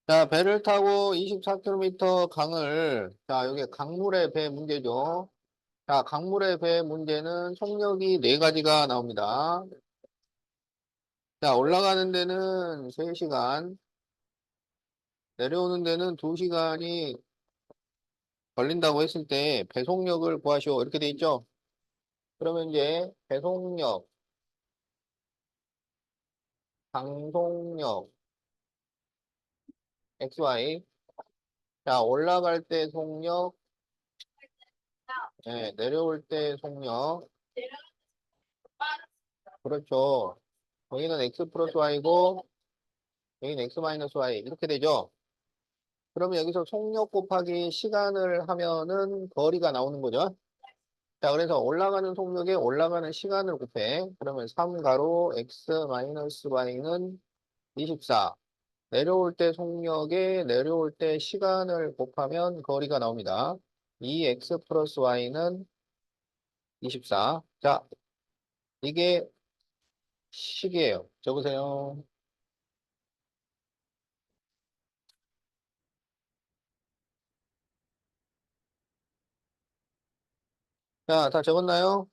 자, 배를 타고 24km 강을, 자, 여기 강물의 배 문제죠. 자, 강물의 배 문제는 속력이 네 가지가 나옵니다. 자, 올라가는 데는 3시간, 내려오는 데는 2시간이 걸린다고 했을 때 배속력을 구하시오. 이렇게 돼 있죠? 그러면 이제 배속력, 방속력, XY. 자, 올라갈 때 속력, 네, 내려올 때 속력. 그렇죠. 여기는 X 플러스 Y고, 여기는 X 마이너스 Y. 이렇게 되죠? 그러면 여기서 속력 곱하기 시간을 하면은 거리가 나오는 거죠. 자, 그래서 올라가는 속력에 올라가는 시간을 곱해. 그러면 3가로 X 마이너스 Y는 24. 내려올 때 속력에 내려올 때 시간을 곱하면 거리가 나옵니다. 2X 플러스 Y는 24. 자, 이게 식이에요. 적으세요. 자, 다 적었나요?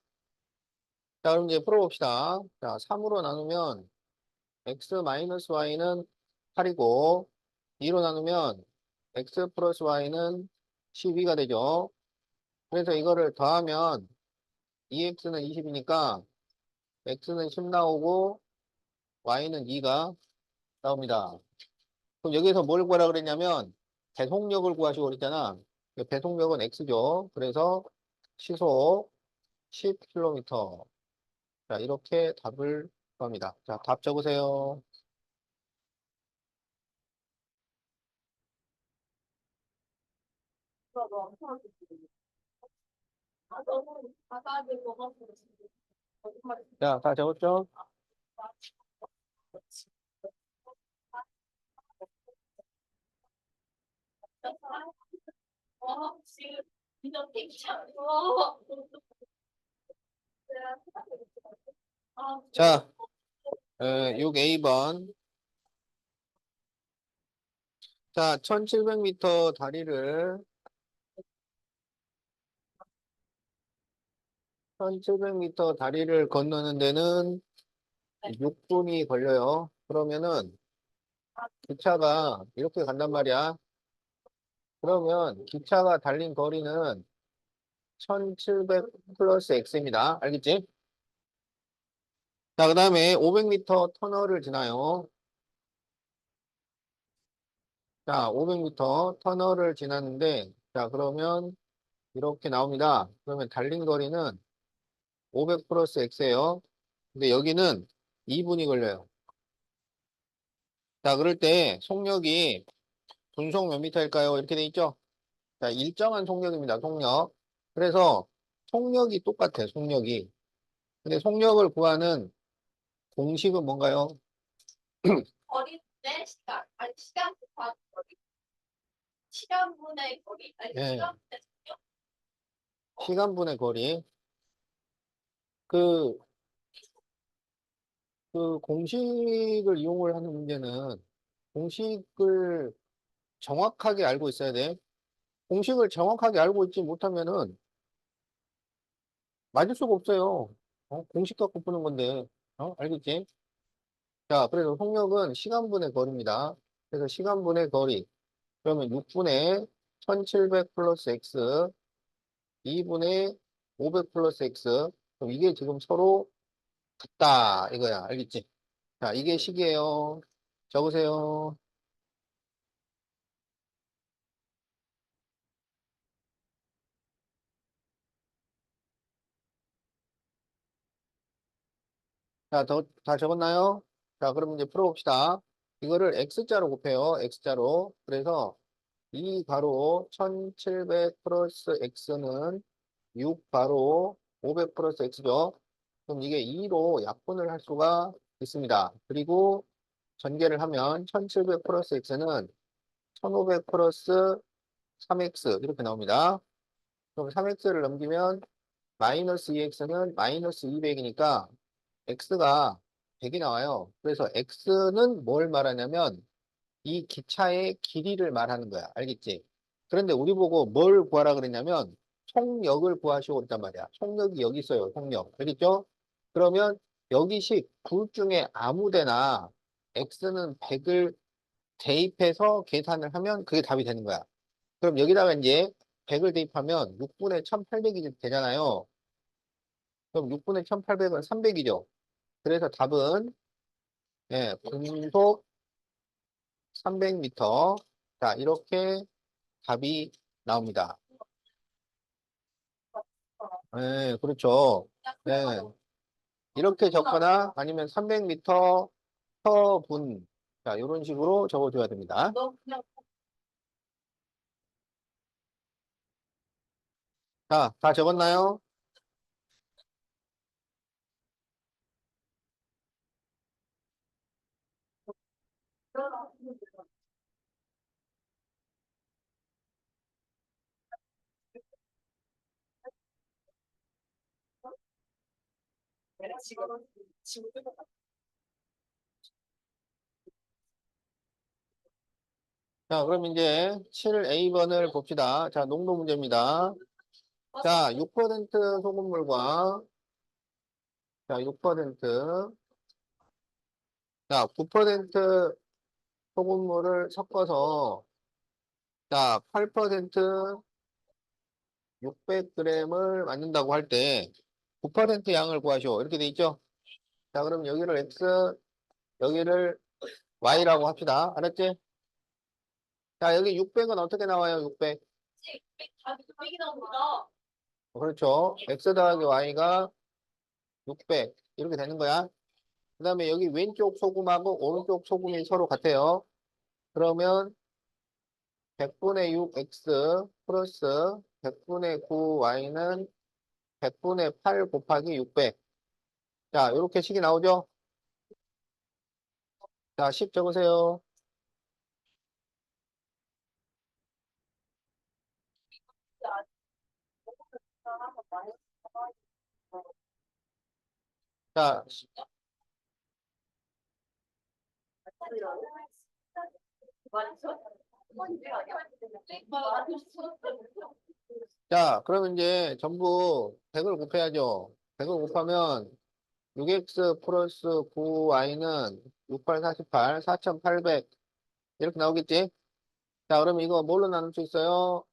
자, 그럼 이제 풀어봅시다. 자, 3으로 나누면 x 마이너스 y는 8이고 2로 나누면 x 플러스 y는 12가 되죠. 그래서 이거를 더하면 2x는 20이니까 x는 10 나오고 y는 2가 나옵니다. 그럼 여기서 뭘 구하라 그랬냐면 배속력을 구하시고 그랬잖아. 배속력은 x죠. 그래서 시속 10km. 자, 이렇게 답을 구합니다. 자, 답 적으세요. 자, 다 적었죠? 자, 6A번. 자, 1700m 다리를, 1700m 다리를 건너는 데는 6분이 걸려요. 그러면은 기차가 이렇게 간단 말이야. 그러면 기차가 달린 거리는 1700 플러스 X입니다. 알겠지? 자, 그 다음에 500m 터널을 지나요. 자, 500m 터널을 지났는데, 자, 그러면 이렇게 나옵니다. 그러면 달린 거리는 500 플러스 X예요. 근데 여기는 2분이 걸려요. 자, 그럴 때 속력이 분속 몇 미터일까요? 이렇게 돼 있죠? 자, 일정한 속력입니다. 속력. 그래서 속력이 똑같아요. 속력이. 근데 속력을 구하는 공식은 뭔가요? 예, 시간분의 거리. 그, 그 공식을 이용을 하는 문제는 공식을 정확하게 알고 있어야 돼. 공식을 정확하게 알고 있지 못하면은 맞을 수가 없어요. 공식 갖고 푸는 건데. 알겠지? 자, 그래서 속력은 시간분의 거리입니다. 그래서 시간분의 거리. 그러면 6분의 1700 플러스 x, 2분의 500 플러스 x. 그럼 이게 지금 서로 같다. 이거야. 알겠지? 자, 이게 식이에요. 적으세요. 자, 다 적었나요? 자, 그럼 이제 풀어봅시다. 이거를 x자로 곱해요. x자로. 그래서 이 가로 1700 플러스 x는 6 가로 500 플러스 x죠. 그럼 이게 2로 약분을 할 수가 있습니다. 그리고 전개를 하면 1700 플러스 x는 1500 플러스 3x 이렇게 나옵니다. 그럼 3x를 넘기면 마이너스 2x는 마이너스 200이니까 x가 100이 나와요. 그래서 x는 뭘 말하냐면 이 기차의 길이를 말하는 거야. 알겠지? 그런데 우리 보고 뭘 구하라 그랬냐면 총력을 구하시오 그랬단 말이야. 총력이 여기 있어요. 총력. 알겠죠? 그러면 여기식 둘 중에 아무 데나 x는 100을 대입해서 계산을 하면 그게 답이 되는 거야. 그럼 여기다가 이제 100을 대입하면 6분의 1800이 되잖아요. 그럼 6분의 1800은 300이죠. 그래서 답은 분속 300m. 자, 이렇게 답이 나옵니다. 네, 그렇죠. 네, 이렇게 적거나 아니면 300m per 분. 자, 이런 식으로 적어줘야 됩니다. 자, 다 적었나요? 자, 그럼 이제 7A번을 봅시다. 자, 농도 문제입니다. 자, 6% 소금물과, 자, 6%, 자, 9% 소금물을 섞어서, 자, 8% 600g을 만든다고 할 때, 9% 양을 구하시오. 이렇게 돼 있죠? 자, 그럼 여기를 X, 여기를 Y라고 합시다. 알았지? 자, 여기 600은 어떻게 나와요? 600. 그렇죠. X 더하기 Y가 600. 이렇게 되는 거야. 그 다음에 여기 왼쪽 소금하고 오른쪽 소금이 서로 같아요. 그러면 100분의 6x 플러스 100분의 9y는 100분의 8 곱하기 600. 자, 이렇게 식이 나오죠? 자, 10 적으세요. 자, 자, 그러면 이제 전부 100을 곱해야죠. 100을 곱하면 6x 플러스 9y는 68, 48, 4800 이렇게 나오겠지? 자, 그러면 이거 뭘로 나눌 수 있어요?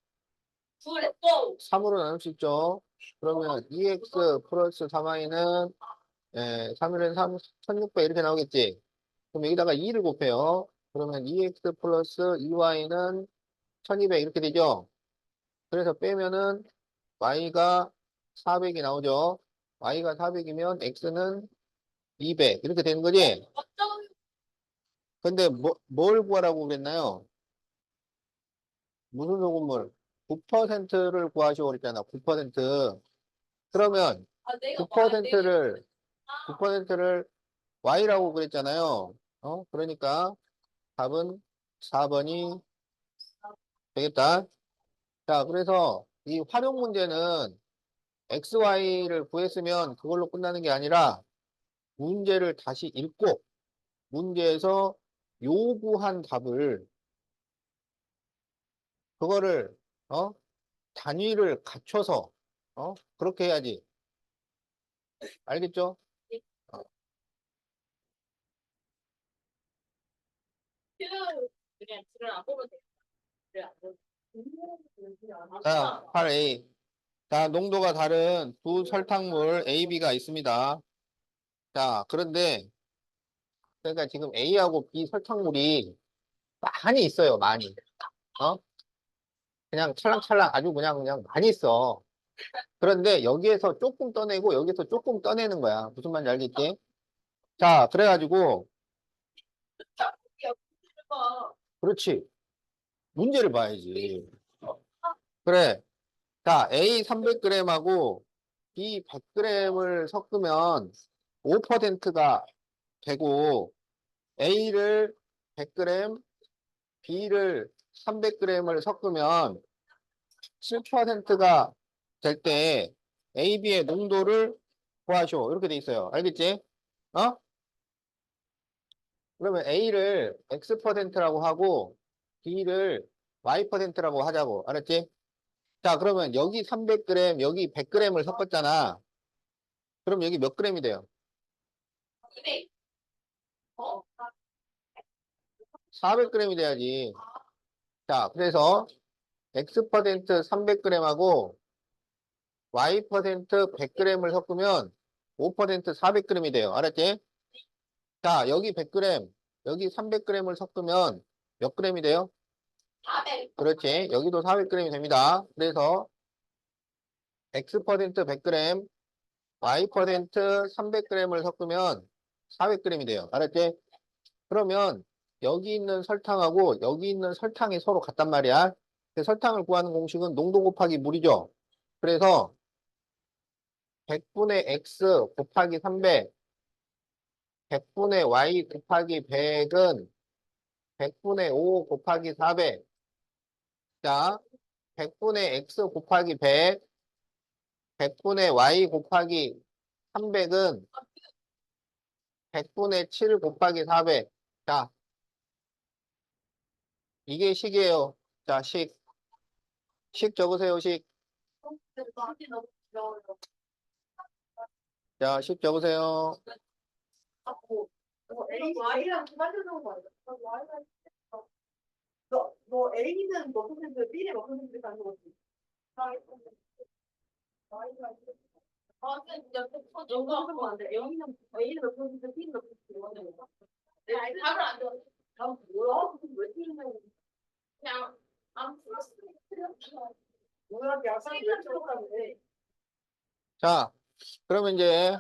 3으로 나눌 수 있죠. 그러면 2x 플러스 3y는 3일은 3, 1600 이렇게 나오겠지. 그럼 여기다가 2를 곱해요. 그러면 2x 플러스 2y는 1200 이렇게 되죠. 그래서 빼면은 y가 400이 나오죠. y가 400이면 x는 200 이렇게 되는 거지. 근데 뭘 구하라고 그랬나요? 무슨 소금물? 9%를 구하시오 그랬잖아. 9%. 그러면 9%를 9%를 y라고 그랬잖아요. 그러니까 답은 4번이 되겠다. 자, 그래서 이 활용 문제는 XY를 구했으면 그걸로 끝나는 게 아니라 문제를 다시 읽고 문제에서 요구한 답을 그거를 어? 단위를 갖춰서 그렇게 해야지. 알겠죠? 어. 자, 8A. 자, 농도가 다른 두 설탕물 A, B가 있습니다. 자, 그런데 그러니까 지금 A하고 B 설탕물이 많이 있어요, 많이. 어? 그냥 찰랑찰랑 아주 그냥 많이 있어. 그런데 여기에서 조금 떠내고 여기서 조금 떠내는 거야. 무슨 말인지 알겠지? 자, 그래가지고 그렇지. 문제를 봐야지. 그래. 자, A 300g하고 B 100g을 섞으면 5%가 되고 A를 100g, B를 300g을 섞으면 7%가 될 때 AB의 농도를 구하시오. 이렇게 돼 있어요. 알겠지? 어? 그러면 A를 X%라고 하고 B를 Y%라고 하자고. 알았지? 자, 그러면 여기 300g, 여기 100g을 섞었잖아. 그럼 여기 몇 g이 돼요? 400g이 돼야지. 자, 그래서 X% 300g하고 Y% 100g을 섞으면 5% 400g이 돼요. 알았지? 자, 여기 100g, 여기 300g을 섞으면 몇 g이 돼요? 그렇지. 여기도 400g이 됩니다. 그래서 X% 100g, Y% 300g을 섞으면 400g이 돼요. 알았지? 그러면 여기 있는 설탕하고 여기 있는 설탕이 서로 같단 말이야. 근데 설탕을 구하는 공식은 농도 곱하기 물이죠. 그래서 100분의 X 곱하기 300, 100분의 Y 곱하기 100은 100분의 5 곱하기 400. 자, 100분의 X 곱하기 100, 100분의 Y 곱하기 300은 100분의 7 곱하기 400. 자, 이게 식이에요. 자, 식. 식 적으세요, 식. 자, 식 적으세요. Y랑 만들어놓은 거 아니야? 너 A는 몇 퍼센트, B는 몇 퍼센트 가는 거지? 연구하면 안 돼. A는 몇 퍼센트, B는 몇 퍼센트 이러는 거야? 아니, 답을 안 줘. 답 뭐야? 왜 틀리냐고. 그냥 안 풀었으면 뭐야, 약속이 왜 틀렸다는데. 자, 그러면 이제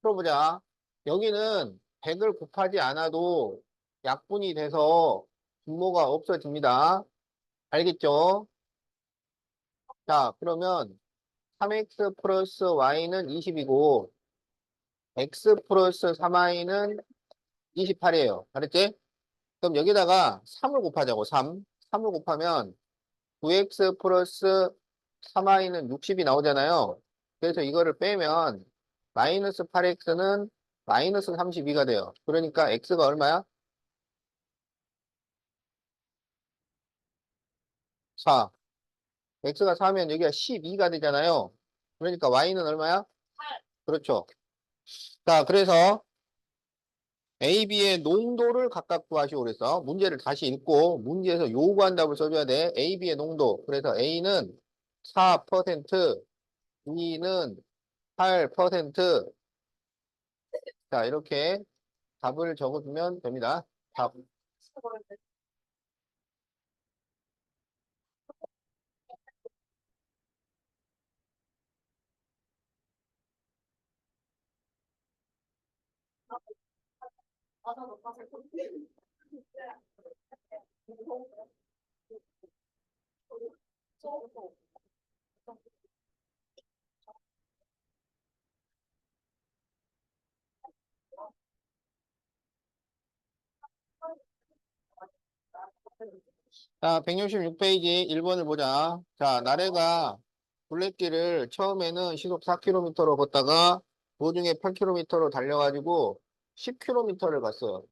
풀어보자. 여기는 100을 곱하지 않아도 약분이 돼서 분모가 없어집니다. 알겠죠? 자, 그러면 3x 플러스 y는 20이고 x 플러스 3y는 28이에요. 알았지? 그럼 여기다가 3을 곱하자고. 3. 3을 곱하면 9x 플러스 3y는 60이 나오잖아요. 그래서 이거를 빼면 마이너스 8x는 마이너스 32가 돼요. 그러니까 x가 얼마야? 4. x가 4면 여기가 12가 되잖아요. 그러니까 y는 얼마야? 그렇죠. 자, 그래서 A, B의 농도를 각각 구하시오 그래서 문제를 다시 읽고 문제에서 요구한 답을 써줘야 돼. A, B의 농도. 그래서 A는 4%, B는 8%. 자, 이렇게 답을 적어주면 됩니다. 답. 자, 166페이지 1번을 보자. 자, 나래가 둘레길을 처음에는 시속 4km로 걷다가 도중에 8km로 달려가지고 10km를 갔어요.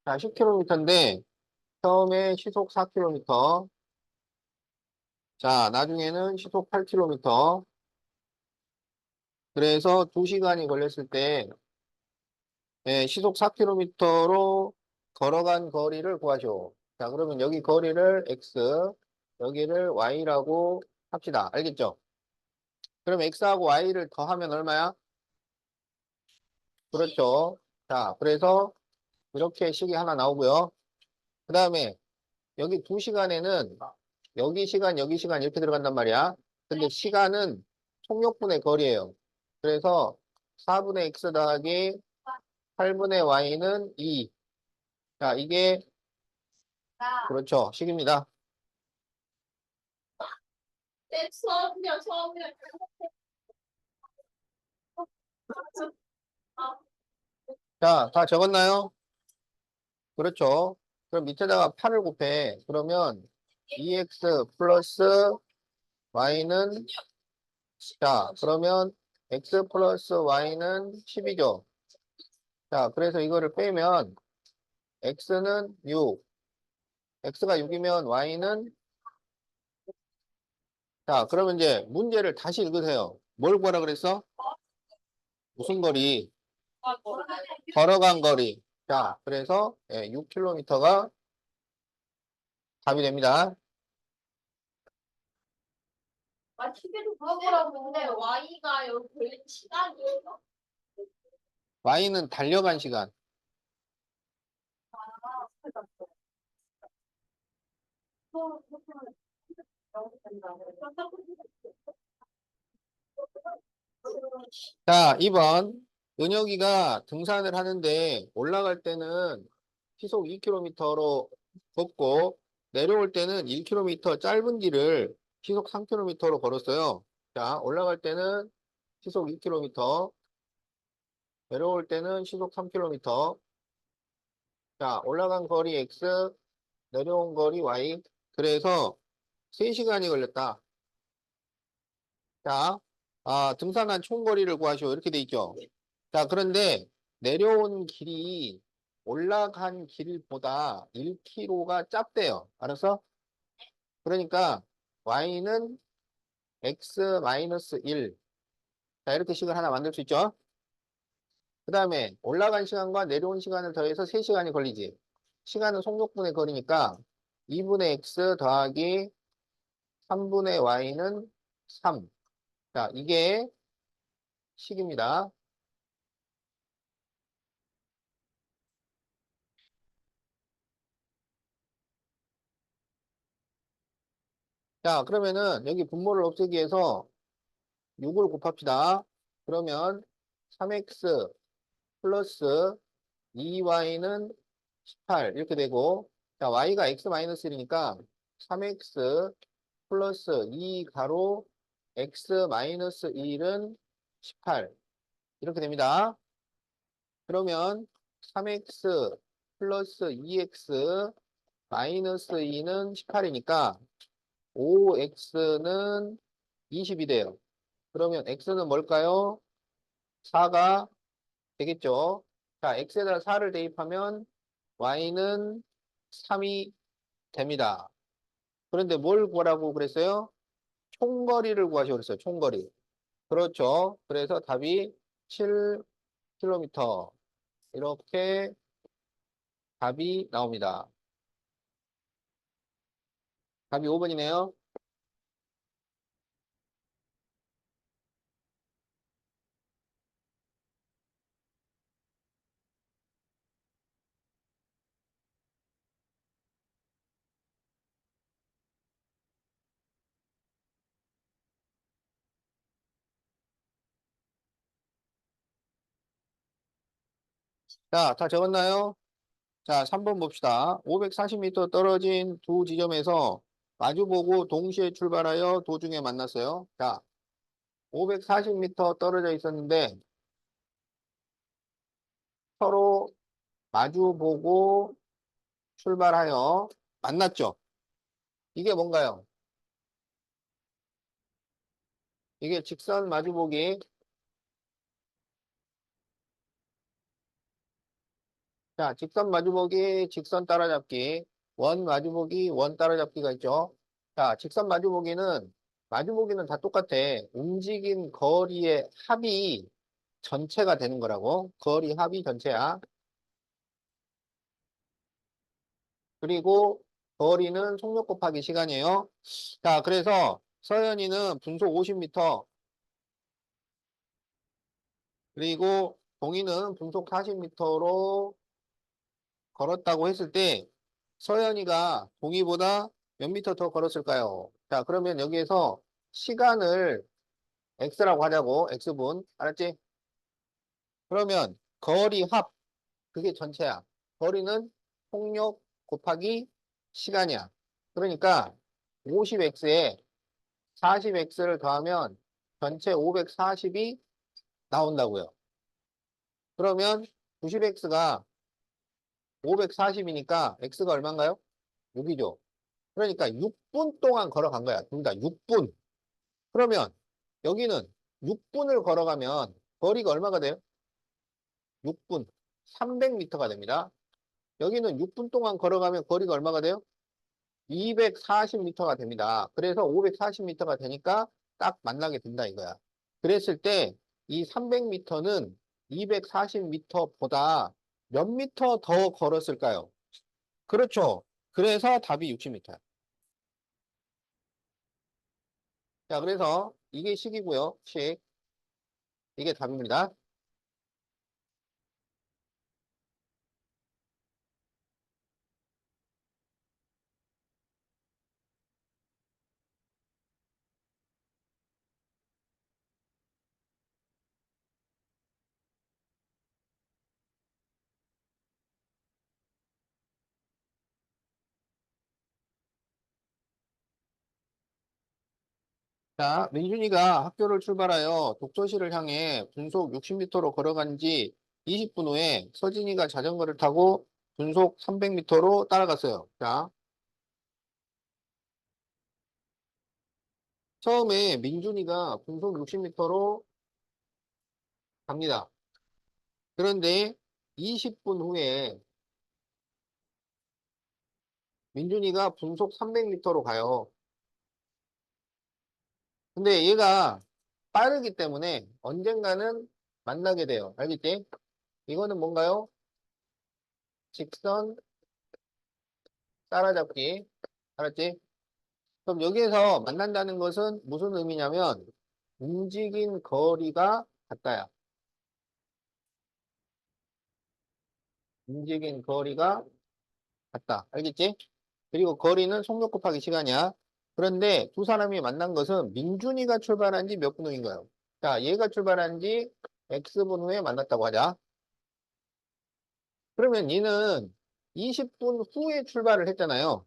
자, 10km인데 처음에 시속 4km. 자, 나중에는 시속 8km. 그래서 2시간이 걸렸을 때 시속 4km로 걸어간 거리를 구하죠. 자, 그러면 여기 거리를 x, 여기를 y라고 합시다. 알겠죠? 그럼 x하고 y를 더하면 얼마야? 그렇죠. 자, 그래서 이렇게 식이 하나 나오고요. 그 다음에 여기 2시간에는 여기 시간 이렇게 들어간단 말이야. 근데 시간은 속력분의 거리예요. 그래서 4분의 x 더하기 8분의 y는 2. 자, 이게 그렇죠. 식입니다. 처음이야. 자, 다 적었나요? 그렇죠. 그럼 밑에다가 8을 곱해. 그러면 2x 플러스 y는 자, 그러면 x 플러스 y는 10이죠. 자, 그래서 이거를 빼면 x는 6, x가 6이면 y는 자, 그러면 이제 문제를 다시 읽으세요. 뭘 구하라 그랬어? 무슨 거리? 걸어간 거리. 자, 그래서 6km가 답이 됩니다. 맞추기도 그거라고. 근데 Y가 여기 걸린 시간이에요. y는 달려간 시간. 자, 2번. 은혁이가 등산을 하는데 올라갈 때는 시속 2km로 걷고 내려올 때는 1km 짧은 길을 시속 3km로 걸었어요. 자, 올라갈 때는 시속 2km, 내려올 때는 시속 3km. 자, 올라간 거리 x, 내려온 거리 y. 그래서 3시간이 걸렸다. 자, 등산한 총거리를 구하시오. 이렇게 돼 있죠. 자, 그런데 내려온 길이 올라간 길보다 1km가 짧대요. 알았어? 그러니까 y는 x-1. 자, 이렇게 식을 하나 만들 수 있죠. 그 다음에 올라간 시간과 내려온 시간을 더해서 3시간이 걸리지. 시간은 속력분의 거리니까 2분의 x 더하기 3분의 y는 3. 자, 이게 식입니다. 자, 그러면은 여기 분모를 없애기 위해서 6을 곱합시다. 그러면 3x 플러스 2y는 18 이렇게 되고 자, y가 x-1이니까 3x 플러스 2 가로 x-1은 18 이렇게 됩니다. 그러면 3x 플러스 2x 마이너스 2는 18이니까 5x는 20이 돼요. 그러면 x는 뭘까요? 4가 되겠죠. 자, x에다 4를 대입하면 y는 3이 됩니다. 그런데 뭘 구하라고 그랬어요? 총거리를 구하시고 그랬어요. 총거리. 그렇죠. 그래서 답이 7km. 이렇게 답이 나옵니다. 답이 5번이네요. 자, 다 적었나요? 자, 3번 봅시다. 540m 떨어진 두 지점에서 마주보고 동시에 출발하여 도중에 만났어요. 자, 540m 떨어져 있었는데 서로 마주보고 출발하여 만났죠. 이게 뭔가요? 이게 직선 마주보기. 자, 직선 마주보기, 직선 따라잡기, 원 마주보기, 원 따라잡기가 있죠. 자, 직선 마주보기는 다 똑같아. 움직인 거리의 합이 전체가 되는 거라고. 거리 합이 전체야. 그리고 거리는 속력 곱하기 시간이에요. 자, 그래서 서현이는 분속 50m, 그리고 동이는 분속 40m로 걸었다고 했을 때 서현이가 동이보다 몇 미터 더 걸었을까요? 자, 그러면 여기에서 시간을 x라고 하자고. x분. 알았지? 그러면 거리 합. 그게 전체야. 거리는 속력 곱하기 시간이야. 그러니까 50x에 40x를 더하면 전체 540이 나온다고요. 그러면 90x가 540이니까 x가 얼마인가요? 6이죠. 그러니까 6분 동안 걸어간 거야. 둘 다 6분. 그러면 여기는 6분을 걸어가면 거리가 얼마가 돼요? 6분. 300m가 됩니다. 여기는 6분 동안 걸어가면 거리가 얼마가 돼요? 240m가 됩니다. 그래서 540m가 되니까 딱 만나게 된다 이거야. 그랬을 때 이 300m는 240m보다 몇 미터 더 걸었을까요? 그렇죠. 그래서 답이 60m야. 자, 그래서 이게 식이고요. 식. 이게 답입니다. 자, 민준이가 학교를 출발하여 독서실을 향해 분속 60m로 걸어간 지 20분 후에 서진이가 자전거를 타고 분속 300m로 따라갔어요. 자, 처음에 민준이가 분속 60m로 갑니다. 그런데 20분 후에 민준이가 분속 300m로 가요. 근데 얘가 빠르기 때문에 언젠가는 만나게 돼요. 알겠지? 이거는 뭔가요? 직선 따라잡기. 알았지? 그럼 여기에서 만난다는 것은 무슨 의미냐면 움직인 거리가 같다야. 움직인 거리가 같다. 알겠지? 그리고 거리는 속력 곱하기 시간이야. 그런데 두 사람이 만난 것은 민준이가 출발한 지 몇 분 후인가요? 자, 얘가 출발한 지 X분 후에 만났다고 하자. 그러면 얘는 20분 후에 출발을 했잖아요.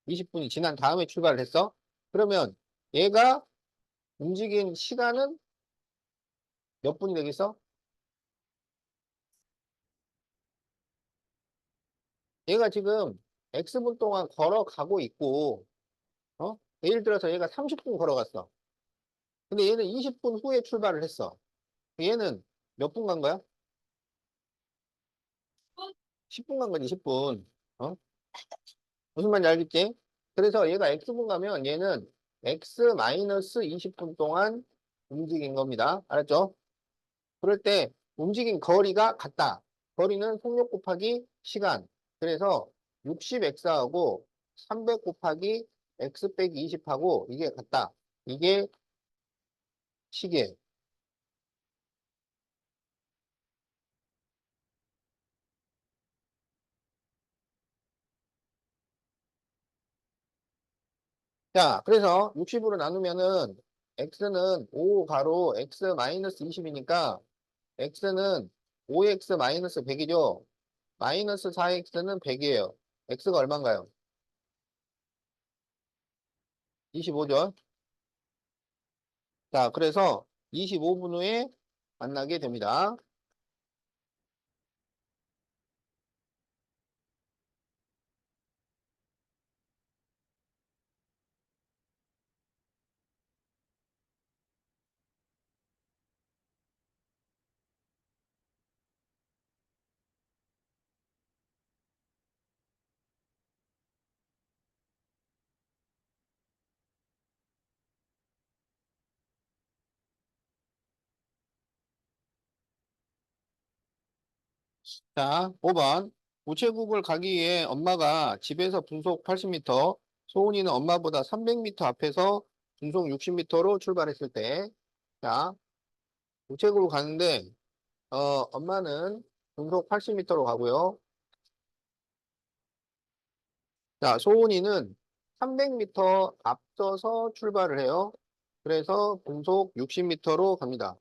20분이 지난 다음에 출발을 했어. 그러면 얘가 움직인 시간은 몇 분이 되겠어? 얘가 지금 X분 동안 걸어가고 있고, 예를 들어서 얘가 30분 걸어갔어. 근데 얘는 20분 후에 출발을 했어. 얘는 몇 분 간 거야? 10분 간 거지, 10분. 어? 무슨 말인지 알겠지? 그래서 얘가 X분 가면 얘는 X-20분 동안 움직인 겁니다. 알았죠? 그럴 때 움직인 거리가 같다. 거리는 속력 곱하기 시간. 그래서 60X하고 300 곱하기 X 빼기 20하고 이게 같다. 이게 시계. 자, 그래서 60으로 나누면은 X는 5 가로 X 마이너스 20이니까 X는 5X 마이너스 100이죠. 마이너스 4X는 100이에요. X가 얼마인가요? 25죠. 자, 그래서 25분 후에 만나게 됩니다. 자, 5번. 우체국을 가기 위해 엄마가 집에서 분속 80m, 소은이는 엄마보다 300m 앞에서 분속 60m로 출발했을 때, 자, 우체국을 가는데, 엄마는 분속 80m로 가고요. 자, 소은이는 300m 앞서서 출발을 해요. 그래서 분속 60m로 갑니다.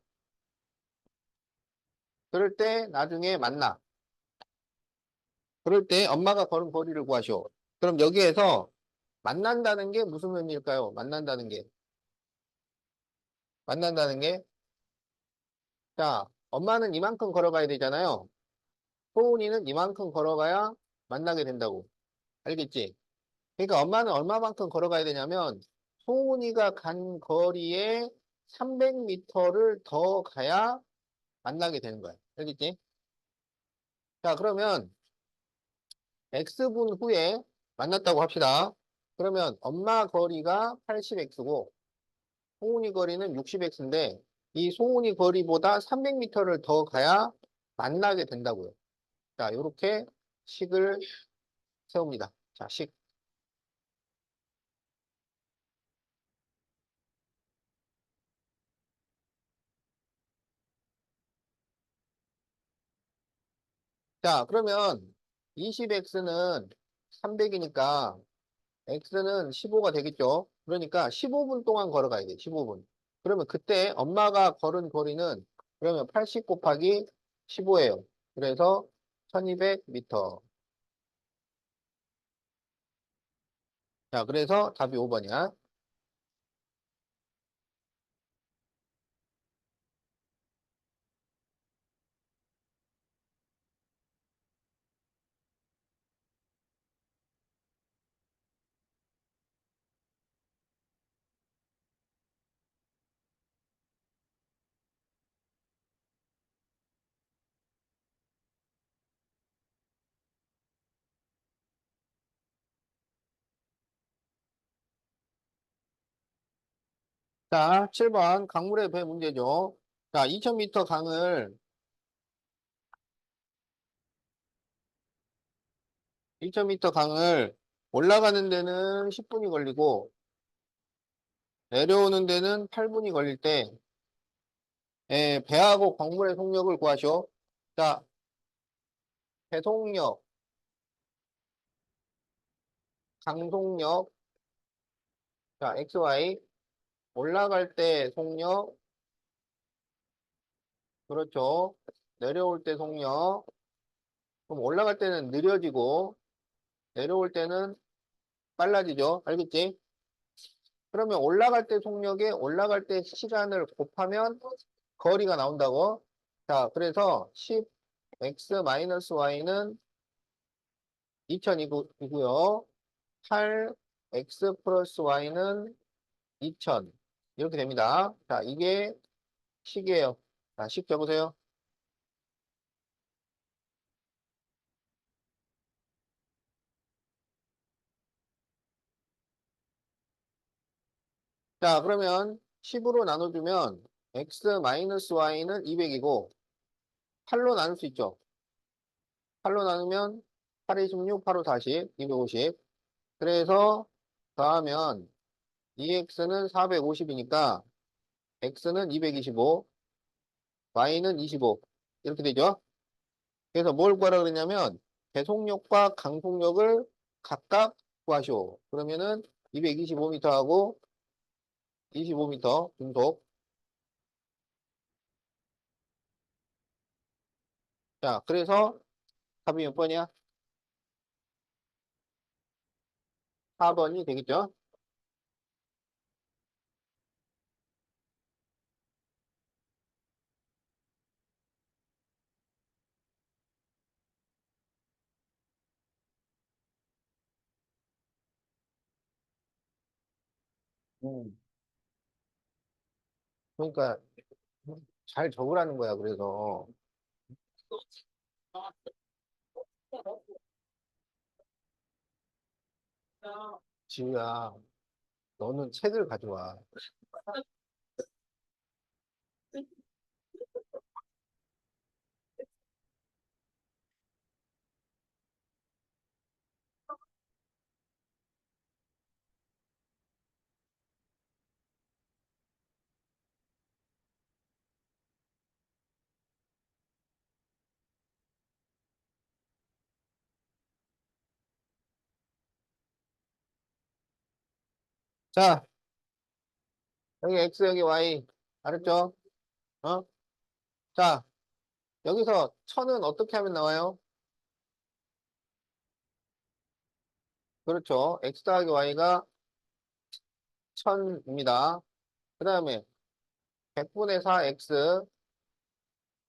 그럴 때 나중에 만나. 그럴 때 엄마가 걸은 거리를 구하시오. 그럼 여기에서 만난다는 게 무슨 의미일까요? 만난다는 게. 만난다는 게. 자, 엄마는 이만큼 걸어가야 되잖아요. 소은이는 이만큼 걸어가야 만나게 된다고. 알겠지? 그러니까 엄마는 얼마만큼 걸어가야 되냐면 소은이가 간 거리에 300m를 더 가야 만나게 되는 거야. 알겠지? 자, 그러면 x분 후에 만났다고 합시다. 그러면 엄마 거리가 80x고 송은이 거리는 60x인데 이 송은이 거리보다 300m를 더 가야 만나게 된다고요. 자, 이렇게 식을 세웁니다. 자, 식. 자, 그러면 20x는 300이니까 x는 15가 되겠죠. 그러니까 15분 동안 걸어가야 돼. 15분. 그러면 그때 엄마가 걸은 거리는 그러면 80 곱하기 15예요. 그래서 1200m. 자, 그래서 답이 5번이야. 자, 7번 강물의 배 문제죠. 자, 2000m 강을 2000m 강을 올라가는 데는 10분이 걸리고 내려오는 데는 8분이 걸릴 때 배하고 광물의 속력을 구하시오. 자, 배속력, 강속력, 자, XY 올라갈 때 속력, 그렇죠. 내려올 때 속력. 그럼 올라갈 때는 느려지고 내려올 때는 빨라지죠. 알겠지? 그러면 올라갈 때 속력에 올라갈 때 시간을 곱하면 거리가 나온다고. 자, 그래서 10x-y는 2000이고요. 8x 플러스 y는 2000. 이렇게 됩니다. 자, 이게 식이에요. 자, 식 적으세요. 자, 그러면 10으로 나눠주면 x-y는 200이고 8로 나눌 수 있죠. 8로 나누면 8에 16, 8로 40, 250. 그래서 더하면 2x는 450이니까 x는 225, y는 25. 이렇게 되죠. 그래서 뭘 구하라 그랬냐면 배속력과 강속력을 각각 구하시오. 그러면은 225m하고 25m 분속. 자, 그래서 답이 몇 번이야? 4번이 되겠죠? 음. 그러니까 잘 적으라는 거야. 그래서 지우야, 너는 책을 가져와. 자, 여기 x 여기 y 알았죠? 어? 자, 여기서 천은 어떻게 하면 나와요? 그렇죠. x 더하기 y가 1000입니다. 그 다음에 100분의 4x,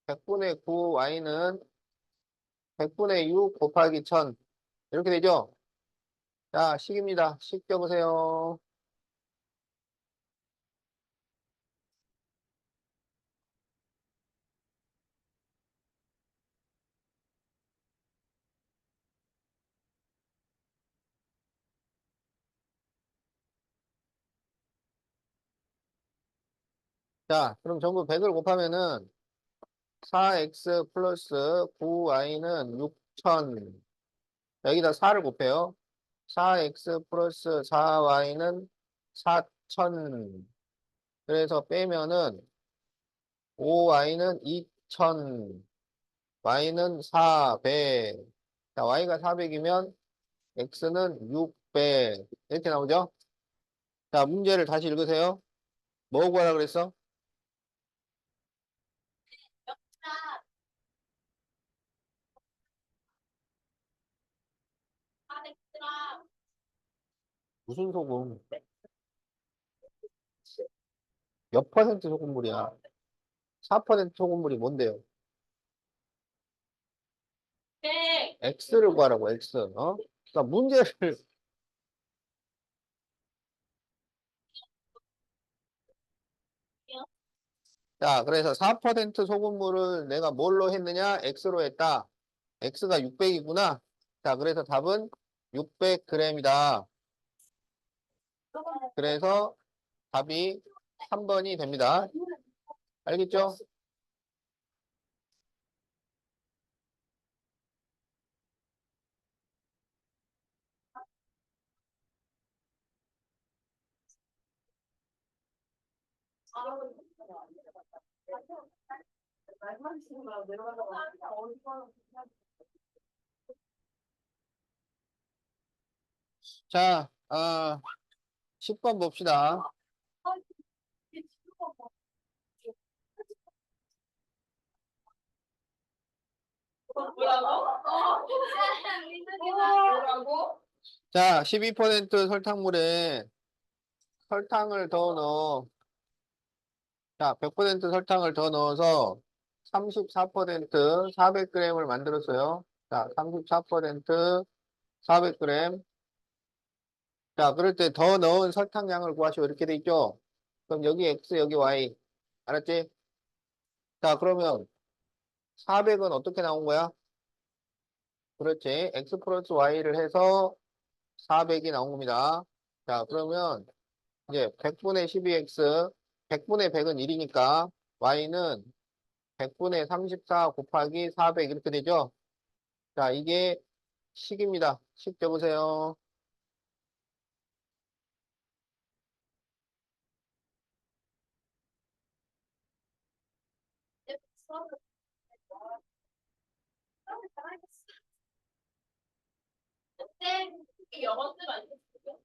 100분의 9y는 100분의 6 곱하기 1000. 이렇게 되죠? 자, 식입니다. 식 껴보세요. 자, 그럼 전부 100을 곱하면은 4x 플러스 9y는 6000. 여기다 4를 곱해요. 4x 플러스 4y는 4000. 그래서 빼면은 5y는 2000. y는 400. 자, y가 400이면 x는 600. 이렇게 나오죠? 자, 문제를 다시 읽으세요. 뭐 구하라 그랬어? 무슨 소금? 몇 퍼센트 소금물이야? 4% 소금물이 뭔데요? x를 구하라고, x. 어? 그러니까 문제를, 자, 그래서 4% 소금물을 내가 뭘로 했느냐? x로 했다. x가 600이구나. 자, 그래서 답은 600g이다. 그래서 답이 3번이 됩니다. 알겠죠? 자, 10번 봅시다. 뭐라고? 자, 12% 설탕물에 설탕을 더 넣어. 자, 100% 설탕을 더 넣어서 34% 400g을 만들었어요. 자, 34% 400g. 자, 그럴 때 더 넣은 설탕량을 구하시오. 이렇게 돼 있죠? 그럼 여기 X, 여기 Y. 알았지? 자, 그러면 400은 어떻게 나온 거야? 그렇지. X 플러스 Y를 해서 400이 나온 겁니다. 자, 그러면 이제 100분의 12X, 100분의 100은 1이니까 Y는 100분의 34 곱하기 400 이렇게 되죠? 자, 이게 식입니다. 식 적으세요. 이게 영어 쓰면 안 됐어요?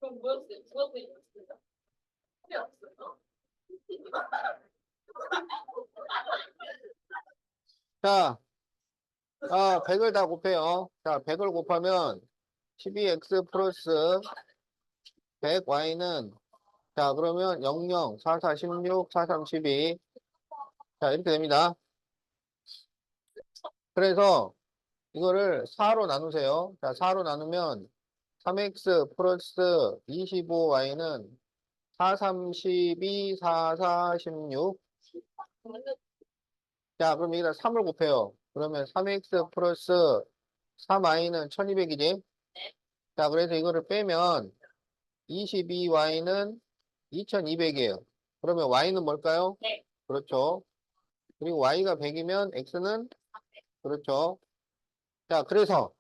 그럼 뭐였어요? 그것도 있었어요? 필요 없어요? 자, 100을 다 곱해요. 자, 100을 곱하면 12x 플러스 100y는 자, 그러면 00, 44, 16, 43, 12. 자, 이렇게 됩니다. 그래서 이거를 4로 나누세요. 자, 4로 나누면 3x 플러스 25y는 4, 3, 12, 4, 4, 16. 자, 그럼 여기다 3을 곱해요. 그러면 3x 플러스 3y는 1200이지? 자, 그래서 이거를 빼면 22y는 2200이에요. 그러면 y는 뭘까요? 네. 그렇죠. 그리고 y가 100이면 x는 그렇죠. 자, 그래서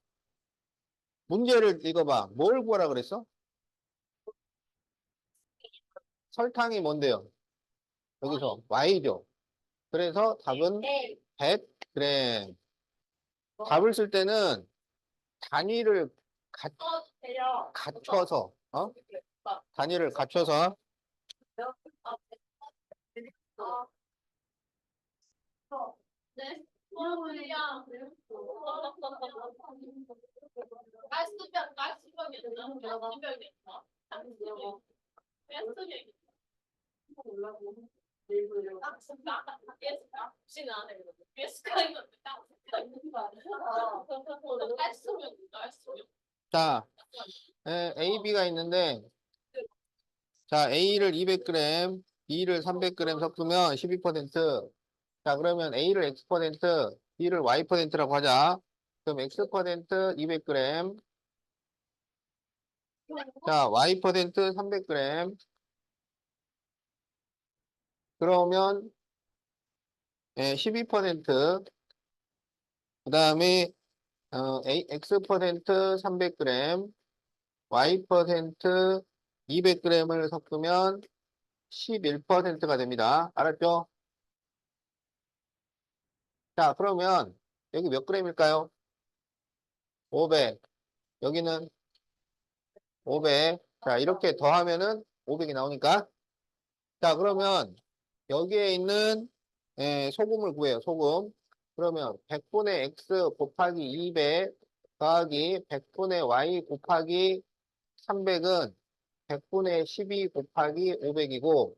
문제를 읽어봐. 뭘 구하라 그랬어? 설탕이 뭔데요? 여기서 y죠. 그래서 답은 네. 100g. 답을 쓸 때는 단위를 갖춰서, 단위를 갖춰서, 네. 가스병이었나? 자, A, B가 있는데, 자, A를 200g, B를 300g 섞으면 12%. 자, 그러면 A를 X%, B를 Y%라고 하자. 그럼 X% 200g, 자, Y% 300g. 그러면 12%, 그 다음에 X% 300g, Y% 200g을 섞으면 11%가 됩니다. 알았죠? 자, 그러면 여기 몇 g일까요? 500. 여기는 500. 자, 이렇게 더하면은 500이 나오니까. 자, 그러면 여기에 있는 소금을 구해요. 소금. 그러면 100분의 x 곱하기 200 더하기 100분의 y 곱하기 300은 100분의 12 곱하기 500이고,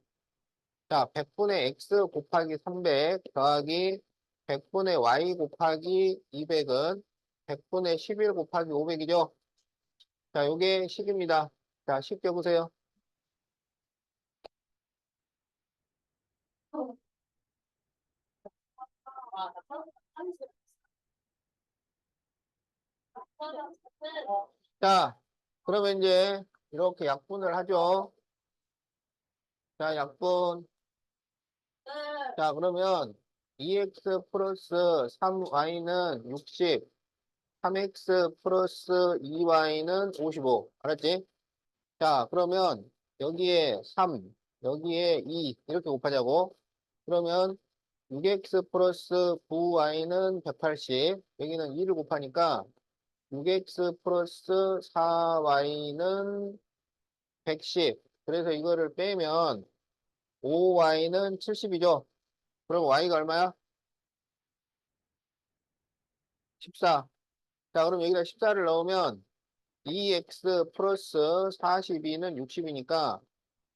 자, 100분의 x 곱하기 300 더하기 100분의 y 곱하기 200은 100분의 11 곱하기 500이죠. 자, 요게 식입니다. 자, 쉽게 보세요. 자, 그러면 이제 이렇게 약분을 하죠. 자, 약분. 자, 그러면 2x 플러스 3y는 60, 3x 플러스 2y는 55. 알았지? 자, 그러면 여기에 3, 여기에 2 이렇게 곱하자고. 그러면 6x 플러스 9y는 180, 여기는 2를 곱하니까 6x 플러스 4y는 110. 그래서 이거를 빼면 5y는 70이죠. 그럼 y가 얼마야? 14. 자, 그럼 여기다 14를 넣으면 2x 플러스 42는 60이니까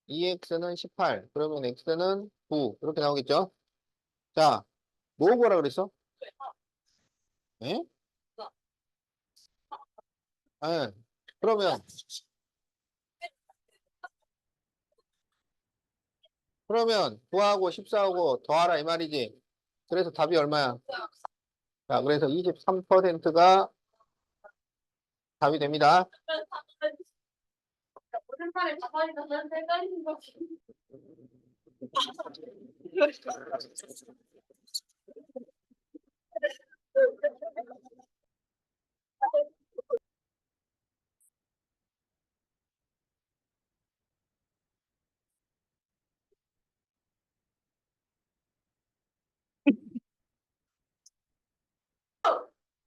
2x는 18. 그러면 x는 9. 이렇게 나오겠죠? 자, 뭐 구하라 그랬어? 예? 예. 그러면 9하고 14하고 더하라 이 말이지. 그래서 답이 얼마야? 자, 그래서 23%가 답이 됩니다. 오랜만에 가만히서 난 헷갈리는 거.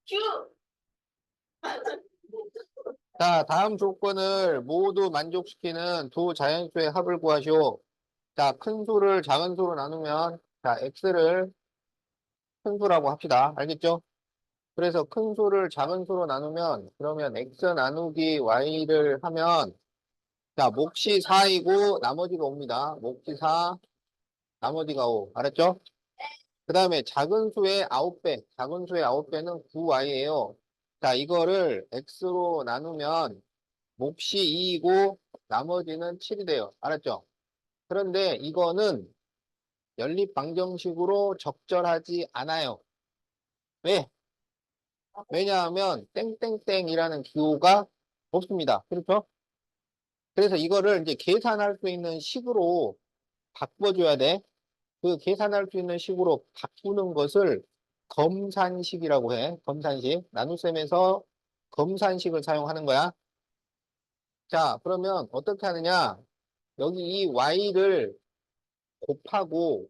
큐. 자, 다음 조건을 모두 만족시키는 두 자연수의 합을 구하시오. 자, 큰 수를 작은 수로 나누면, 자, x를 큰 수라고 합시다. 알겠죠? 그래서 큰 수를 작은 수로 나누면, 그러면 x 나누기 y를 하면, 자, 몫이 4이고 나머지가 5입니다. 몫이 4, 나머지가 5. 알았죠? 그 다음에 작은 수의 9배, 작은 수의 9배는 9y예요. 자, 이거를 x로 나누면 몫이 2이고 나머지는 7이 돼요. 알았죠? 그런데 이거는 연립방정식으로 적절하지 않아요. 왜? 왜냐하면 땡땡땡이라는 기호가 없습니다. 그렇죠? 그래서 이거를 이제 계산할 수 있는 식으로 바꿔줘야 돼. 그 계산할 수 있는 식으로 바꾸는 것을 검산식이라고 해. 검산식. 나눗셈에서 검산식을 사용하는 거야. 자, 그러면 어떻게 하느냐? 여기 이 y를 곱하고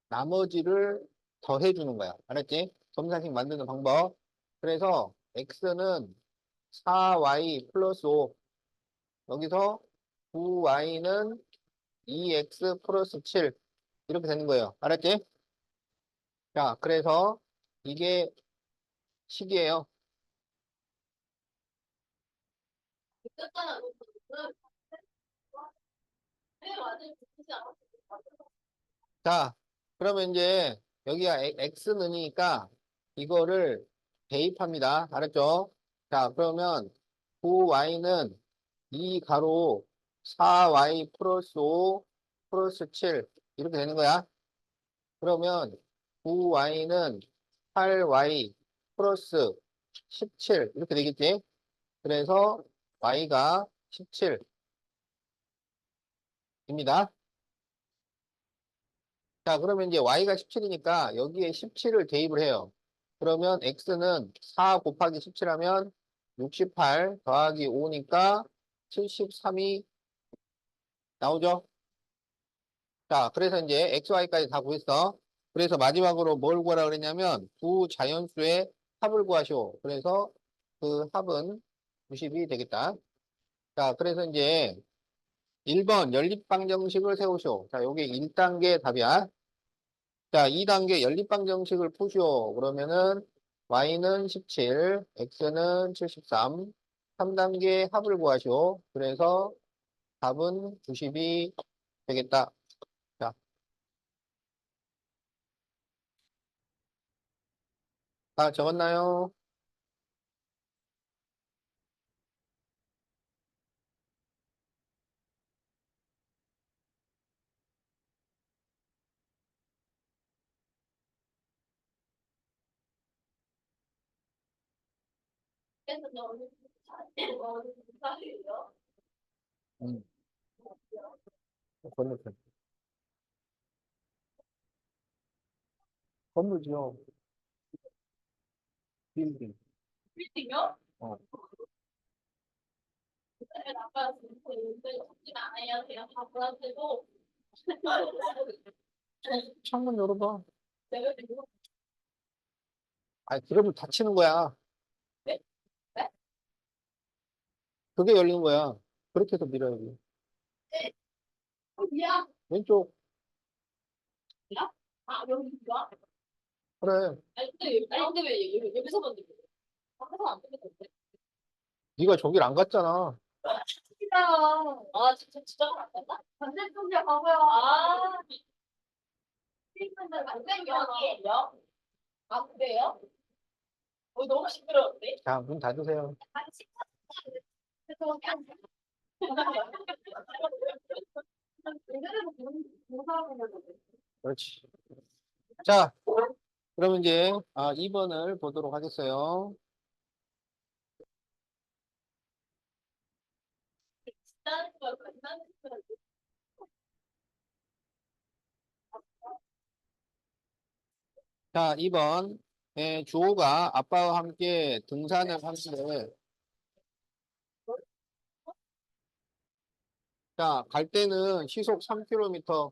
나머지를 더해주는 거야. 알았지? 검산식 만드는 방법. 그래서 x는 4y 플러스 5. 여기서 9y는 2x 플러스 7. 이렇게 되는 거예요. 알았지? 자, 그래서 이게 식이에요. 자, 그러면 이제 여기가 x는이니까 이거를 대입합니다. 알았죠? 자, 그러면 9y는 2 가로 4y 플러스 5 플러스 7 이렇게 되는 거야. 그러면 9y는 8y 플러스 17 이렇게 되겠지? 그래서 y가 17입니다. 자, 그러면 이제 y가 17이니까 여기에 17을 대입을 해요. 그러면 x는 4 곱하기 17하면 68 더하기 5니까 73이 나오죠? 자, 그래서 이제 x, y까지 다 구했어. 그래서 마지막으로 뭘 구하라 그랬냐면 두 자연수의 합을 구하시오. 그래서 그 합은 90이 되겠다. 자, 그래서 이제 1번 연립방정식을 세우시오. 자, 요게 1단계 답이야. 자, 2단계 연립방정식을 푸시오. 그러면은 y는 17, x는 73, 3단계 합을 구하시오. 그래서 답은 90이 되겠다. 자, 다 적었나요? 그래서 너무 사실이요. 음, 건너편. 건물이요. 빌딩. 빌딩요? 어. 아빠가 진짜 요새 덥진 않아요. 그냥 바보한테도 창문 열어봐. 내가 지금 아니, 그러면 닫히는 거야. 네? 네? 그게 열리는 거야. 그렇게 해서 밀어야지. 어디야? 왼쪽. 야? 아 여기가? 그래. 아니 근데 왜 여기서 만든 거야? 밖에서 안 되겠던데? 네가 저길 안 갔잖아. 진짜 아 진짜 안 된다? 반대쪽이야 바보야. 아 근데 반대쪽이요? 아 그래요? 너무 시끄러운데? 자, 문 닫으세요. 아니 시끄러운데 예전에도 공사하고 있는데. 그렇지. 자, 그럼 이제 2번을 보도록 하겠어요. 진짜 그거 장난치는 자, 2번. 주호가 아빠와 함께 등산을 하는데, 자, 갈 때는 시속 3km.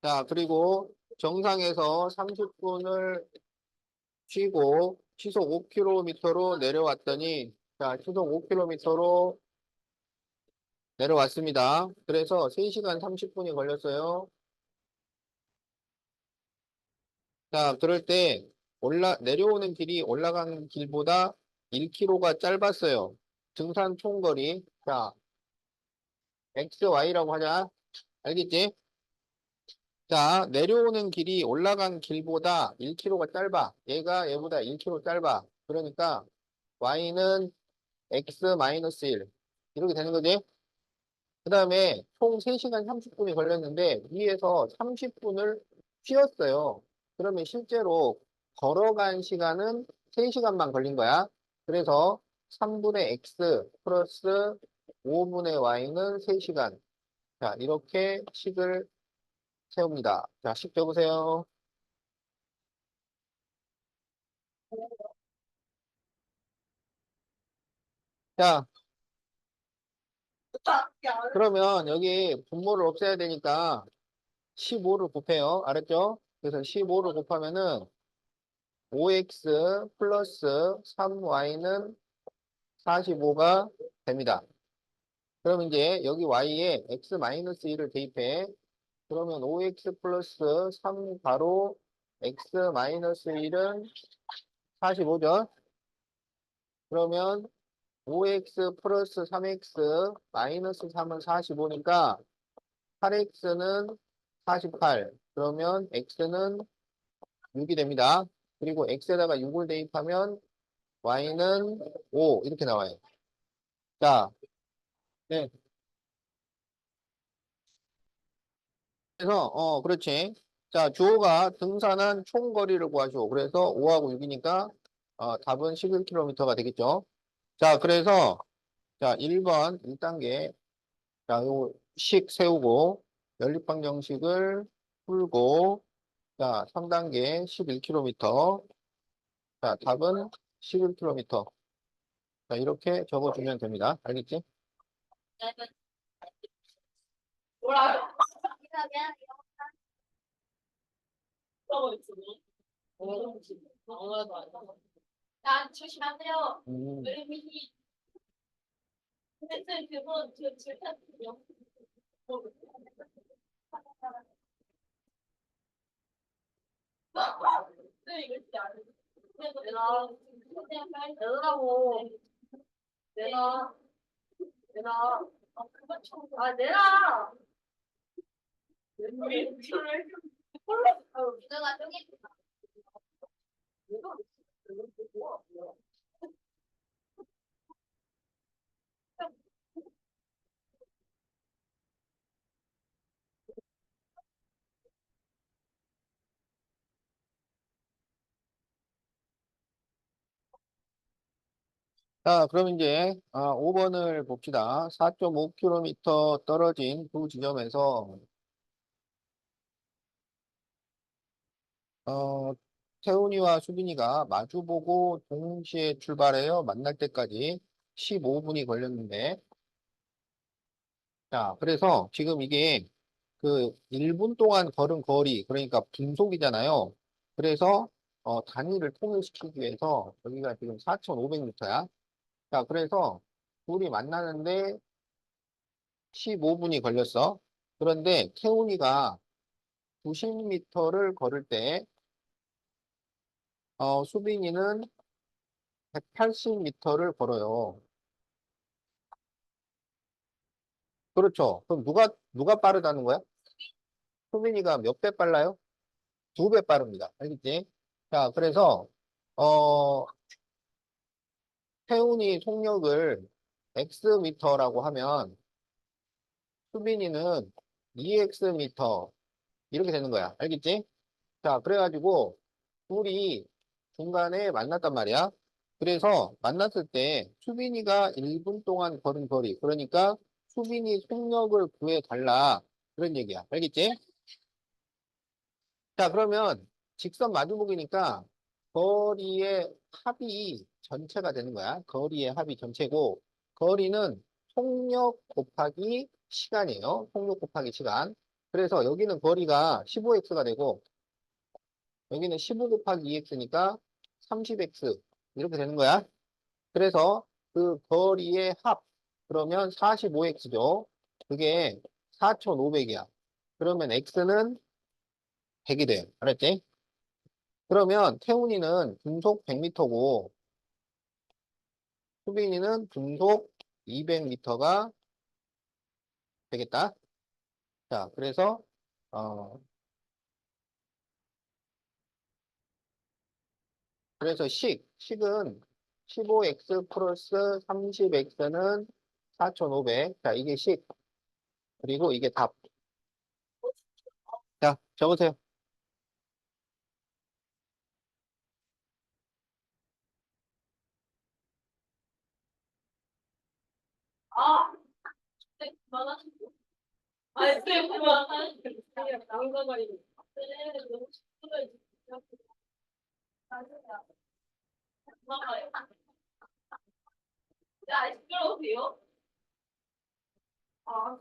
자, 그리고 정상에서 30분을 쉬고 시속 5km로 내려왔더니, 자, 시속 5km로 내려왔습니다. 그래서 3시간 30분이 걸렸어요. 자, 그럴 때 내려오는 길이 올라가는 길보다 1km가 짧았어요. 등산 총거리. 자, X, Y라고 하자. 알겠지? 자, 내려오는 길이 올라간 길보다 1km가 짧아. 얘보다 1km 짧아. 그러니까 Y는 X-1. 이렇게 되는 거지? 그 다음에 총 3시간 30분이 걸렸는데 위에서 30분을 쉬었어요. 그러면 실제로 걸어간 시간은 3시간만 걸린 거야. 그래서 3분의 X 플러스 5분의 Y는 3시간. 자, 이렇게 식을 세웁니다. 자, 식 적으세요. 자, 그러면 여기 분모를 없애야 되니까 15를 곱해요. 알았죠? 그래서 15를 곱하면은 5x 플러스 3y는 45가 됩니다. 그럼 이제 여기 y에 x 마이너스 1을 대입해. 그러면 5x 플러스 3 가로 x 마이너스 1은 45죠. 그러면 5x 플러스 3x 마이너스 3은 45니까 8x는 48. 그러면 x는 6이 됩니다. 그리고 x에다가 6을 대입하면 y는 5 이렇게 나와요. 자, 네. 그래서 그렇지. 자, 주호가 등산한 총 거리를 구하시오. 그래서 5하고 6이니까 답은 11km가 되겠죠. 자, 그래서 자, 1번 1단계 자, 요식 세우고 연립방정식을 풀고, 자, 3단계 11km. 자, 답은 11km. 자, 이렇게 적어주면 됩니다. 알겠지? 뭐라고? 난 조심하세요. 왜냐면 근데 그거 저 질타요. 네, 이거 진짜 안 돼. 그래서 내라고. 내라. 그만 쳐. 내라. 왜 저를 내가 저기 자, 그럼 이제 5번을 봅시다. 4.5km 떨어진 두 지점에서 어, 태훈이와 수빈이가 마주보고 동시에 출발해요. 만날 때까지 15분이 걸렸는데, 자, 그래서 지금 이게 그 1분 동안 걸은 거리, 그러니까 분속이잖아요. 그래서 단위를 통일시키기 위해서 여기가 지금 4,500m야. 자, 그래서 둘이 만나는데 15분이 걸렸어. 그런데 태훈이가 90m를 걸을 때, 수빈이는 180m를 걸어요. 그렇죠. 그럼 누가 빠르다는 거야? 수빈이가 몇 배 빨라요? 2배 빠릅니다. 알겠지? 자, 그래서, 어, 태훈이 속력을 X미터라고 하면, 수빈이는 2X미터, 이렇게 되는 거야. 알겠지? 자, 그래가지고, 둘이 중간에 만났단 말이야. 그래서 만났을 때 수빈이가 1분 동안 걸은 거리, 그러니까 수빈이 속력을 구해달라. 그런 얘기야. 알겠지? 자, 그러면 직선 마주보기니까 거리의 합이 전체가 되는 거야. 거리의 합이 전체고, 거리는 속력 곱하기 시간이에요. 속력 곱하기 시간. 그래서 여기는 거리가 15x가 되고, 여기는 15 곱하기 2x니까 30x. 이렇게 되는 거야. 그래서 그 거리의 합, 그러면 45x죠. 그게 4,500이야. 그러면 x는 100이 돼요. 알았지? 그러면 태훈이는 분속 100m고 수빈이는 분속 200m가 되겠다. 자, 그래서 어 그래서 식은 15x 플러스 30x는 4,500. 자, 이게 식. 그리고 이게 답. 자, 적으세요. 아, 네, 그만하시고. 아, 네, 그만하시고. 난감하니. 네, 너무 시끄러워요. 야, 시끄러우세요? 아,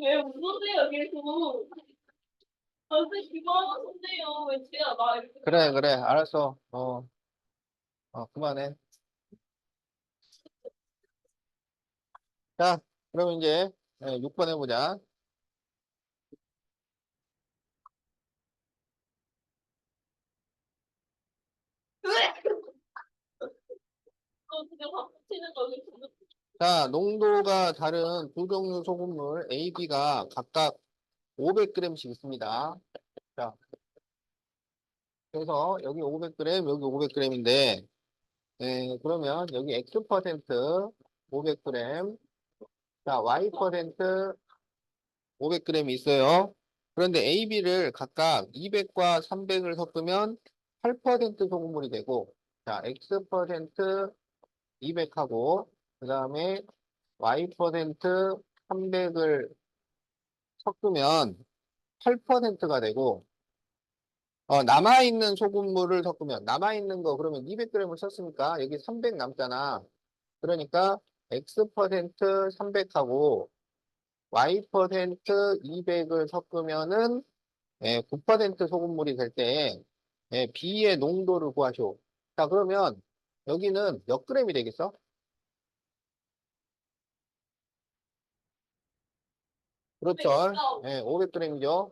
왜 웃으세요, 계속? 아, 선생님, 그만하세요. 왜 제가 막 이렇게. 그래, 그래. 알았어. 그만해. 자, 그럼 이제 6번 해보자. 그냥 확 붙이는 거 자, 농도가 다른 두 종류 소금물 A, B가 각각 500g씩 있습니다. 자, 그래서 여기 500g, 여기 500g인데, 그러면 여기 X% 500g, 자, Y% 500g이 있어요. 그런데 A, B를 각각 200과 300을 섞으면 8% 소금물이 되고, 자, X% 200하고, 그 다음에 Y% 300을 섞으면 8%가 되고, 남아있는 소금물을 섞으면, 남아있는 거, 그러면 200g을 썼으니까, 여기 300 남잖아. 그러니까, X% 300하고, Y% 200을 섞으면은, 9% 소금물이 될 때, B의 농도를 구하시오. 자, 그러면, 여기는 몇 g이 되겠어? 그렇죠. 500g이죠.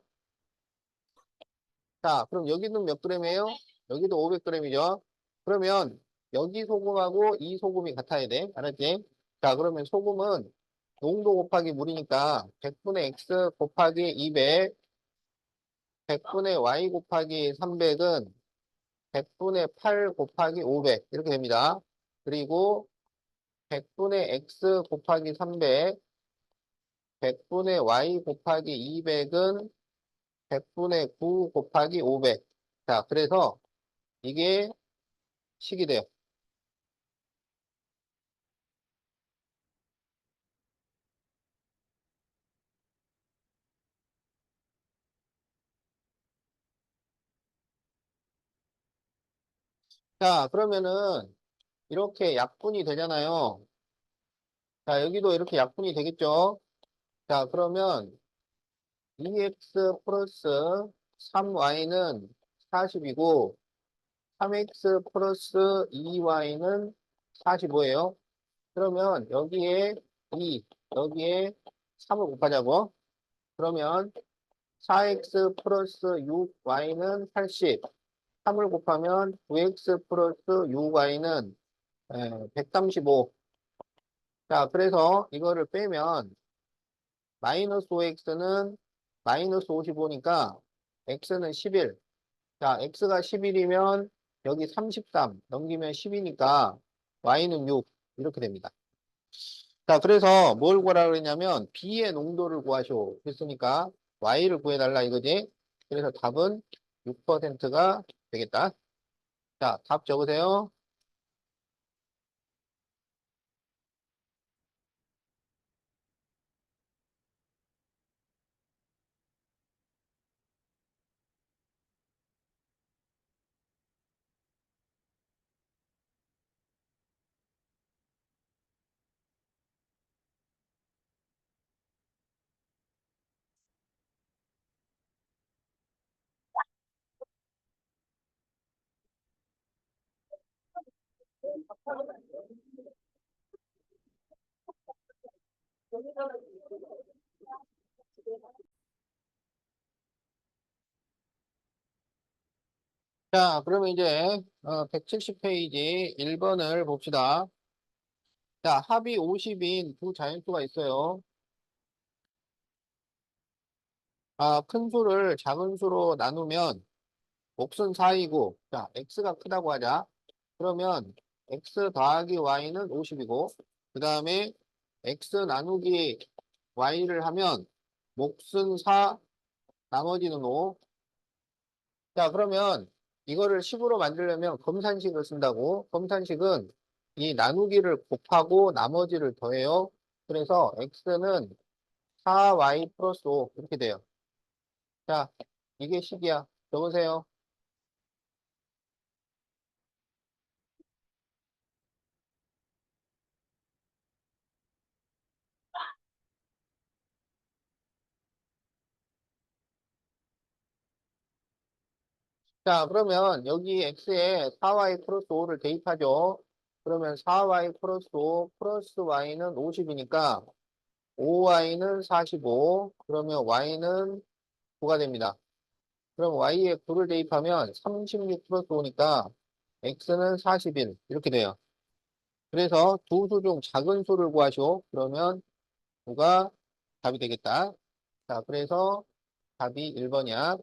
자, 그럼 여기는 몇 g이에요? 여기도 500g이죠. 그러면 여기 소금하고 이 소금이 같아야 돼. 알았지? 자, 그러면 소금은 농도 곱하기 물이니까 100분의 x 곱하기 200, 100분의 y 곱하기 300은 100분의 8 곱하기 500 이렇게 됩니다. 그리고 100분의 x 곱하기 300, 100분의 y 곱하기 200은 100분의 9 곱하기 500. 자, 그래서 이게 식이 돼요. 자, 그러면은 이렇게 약분이 되잖아요. 자, 여기도 이렇게 약분이 되겠죠? 자, 그러면 2x 플러스 3y는 40이고 3x 플러스 2y는 45예요. 그러면 여기에 2, 여기에 3을 곱하자고. 그러면 4x 플러스 6y는 80. 3을 곱하면 9x 플러스 6y는 135. 자, 그래서 이거를 빼면 마이너스 5x는 마이너스 55니까 x는 11. 자, x가 11이면 여기 33 넘기면 10이니까 y는 6 이렇게 됩니다. 자, 그래서 뭘 구하라 그랬냐면 B의 농도를 구하시오. 했으니까 y를 구해달라 이거지. 그래서 답은 6%가 되겠다. 자, 답 적으세요. 자, 그러면 이제 170페이지 1번을 봅시다. 자, 합이 50인 두 자연수가 있어요. 큰 수를 작은 수로 나누면 몫은 4이고, 자, x가 크다고 하자. 그러면 x 더하기 y는 50이고, 그 다음에 x 나누기 y를 하면 몫은 4, 나머지는 5. 자, 그러면 이거를 식으로 만들려면 검산식을 쓴다고. 검산식은 이 나누기를 곱하고 나머지를 더해요. 그래서 x는 4y 플러스 5 이렇게 돼요. 자, 이게 식이야. 적으세요. 자, 그러면 여기 x에 4y 플러스 5를 대입하죠. 그러면 4y 플러스 5 플러스 y는 50이니까 5y는 45. 그러면 y는 9가 됩니다. 그럼 y에 9를 대입하면 36 플러스 5니까 x는 41 이렇게 돼요. 그래서 두 수 중 작은 수를 구하시오. 그러면 9가 답이 되겠다. 자, 그래서 답이 1번이야.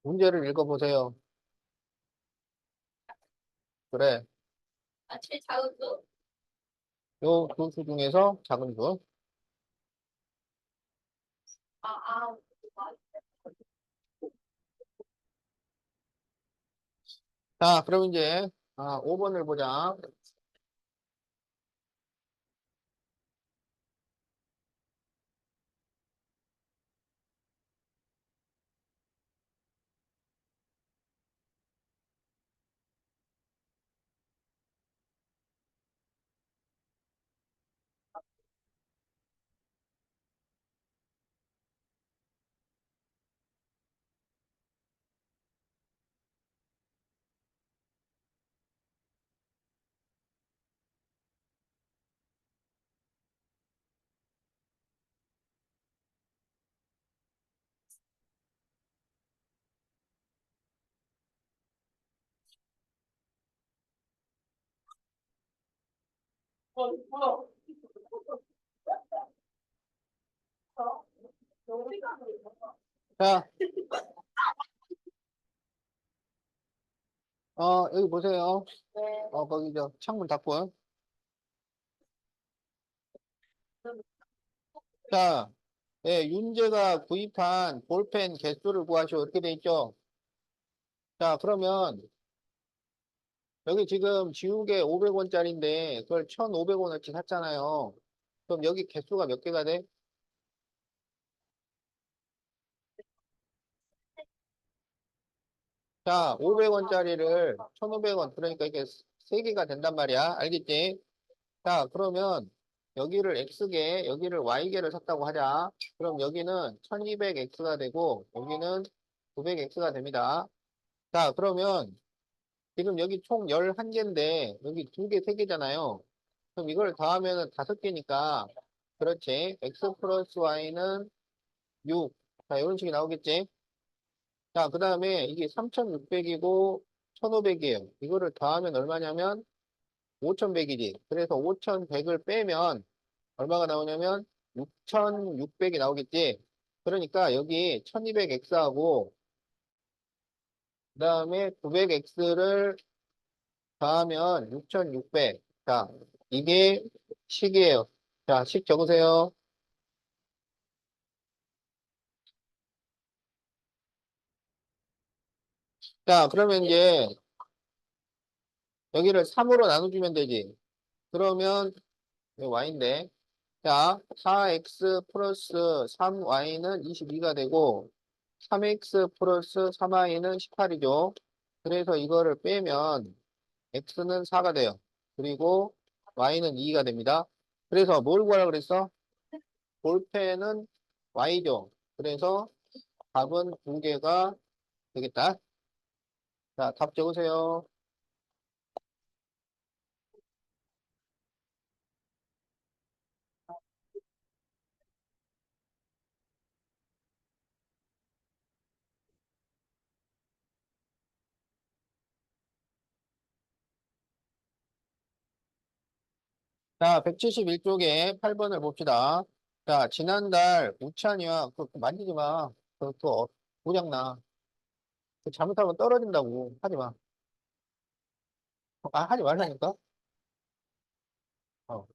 문제를 읽어보세요. 그래. 제일 작은 거. 요 두 수 중에서 작은 수. 아, 아, 자, 그럼 이제 5번을 보자. 어, 어. 어? 너무 생각나. 자, 여기 보세요. 네. 거기 창문 닫고. 자, 예, 윤재가 구입한 볼펜 개수를 구하시오. 이렇게 돼 있죠? 자, 그러면 여기 지금 지우개 500원짜리인데 그걸 1,500원어치 샀잖아요. 그럼 여기 개수가 몇 개가 돼? 자, 500원짜리를 1,500원, 그러니까 이게 3개가 된단 말이야. 알겠지? 자, 그러면 여기를 X개, 여기를 Y개를 샀다고 하자. 그럼 여기는 1200X가 되고, 여기는 900X가 됩니다. 자, 그러면 지금 여기 총 11개인데, 여기 2개, 3개잖아요. 그럼 이걸 더하면은 5개니까, 그렇지. X 플러스 Y는 6. 자, 이런 식이 나오겠지? 자, 그 다음에 이게 3600이고 1500이에요. 이거를 더하면 얼마냐면 5100이지. 그래서 5100을 빼면 얼마가 나오냐면 6600이 나오겠지. 그러니까 여기 1200X하고 그 다음에 900X를 더하면 6600. 자, 이게 식이에요. 자, 식 적으세요. 자, 그러면 이제 여기를 3으로 나눠주면 되지. 그러면 이거 Y인데. 자, 4x 플러스 3y는 22가 되고, 3x 플러스 3y는 18이죠. 그래서 이거를 빼면 x는 4가 돼요. 그리고 y는 2가 됩니다. 그래서 뭘 구하라 그랬어? 볼펜은 y죠. 그래서 답은 2개가 되겠다. 자, 답 적으세요. 자, 171쪽에 8번을 봅시다. 자, 지난달 우찬이와 그거 만지지 마. 그거 고장나. 그 잘못하면 떨어진다고. 하지 마. 하지 말라니까? 어.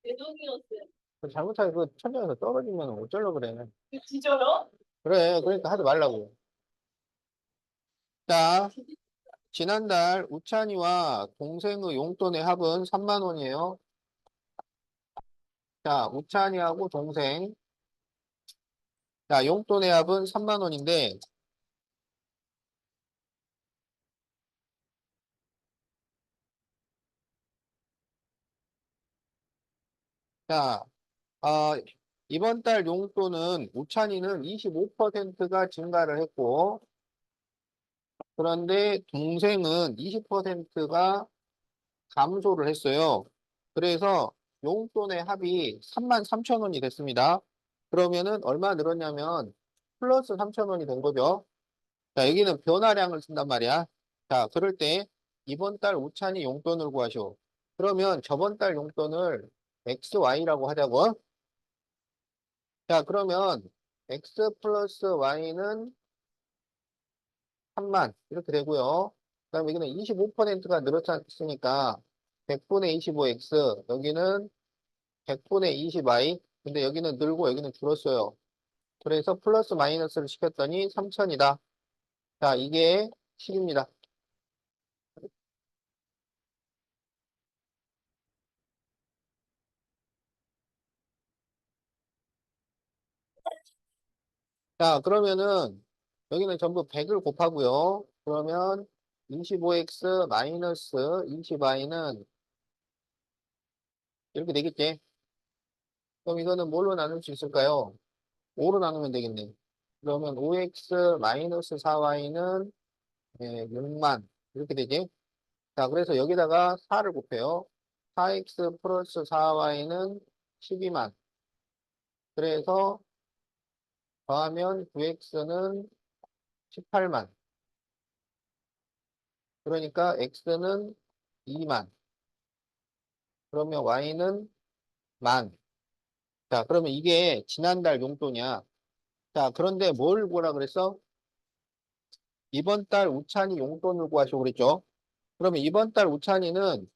대동이었어요. 그 잘못하게 그 천장에서 떨어지면 어쩌려고 그래. 진짜요? 그래, 그러니까 하지 말라고. 자, 지난달 우찬이와 동생의 용돈의 합은 3만 원이에요. 자, 우찬이하고 동생. 자, 용돈의 합은 3만 원인데, 자, 아, 이번 달 용돈은 우찬이는 25%가 증가를 했고, 그런데 동생은 20%가 감소를 했어요. 그래서 용돈의 합이 3만 3천 원이 됐습니다. 그러면은 얼마 늘었냐면 플러스 3천 원이 된 거죠. 자, 여기는 변화량을 쓴단 말이야. 자, 그럴 때 이번 달 우찬이 용돈을 구하시오. 그러면 저번 달 용돈을 XY라고 하자고. 자, 그러면 X 플러스 Y는 3만 이렇게 되고요. 그다음 여기는 25%가 늘었으니까 100분의 25X 여기는 100분의 20i. 근데 여기는 늘고 여기는 줄었어요. 그래서 플러스 마이너스를 시켰더니 3000이다. 자, 이게 식입니다. 자, 그러면은 여기는 전부 100을 곱하고요. 그러면 25x 마이너스 20y는 이렇게 되겠지? 그럼 이거는 뭘로 나눌 수 있을까요? 5로 나누면 되겠네. 그러면 5x 마이너스 4y는 6만 이렇게 되지? 자, 그래서 여기다가 4를 곱해요. 4x 플러스 4y는 12만. 그래서 더하면 9x는 18만. 그러니까 x는 2만. 그러면 y는 만. 자, 그러면 이게 지난달 용돈이야. 자, 그런데 뭘 구하라 그랬어? 이번 달 우찬이 용돈을 구하시고 그랬죠? 그러면 이번 달 우찬이는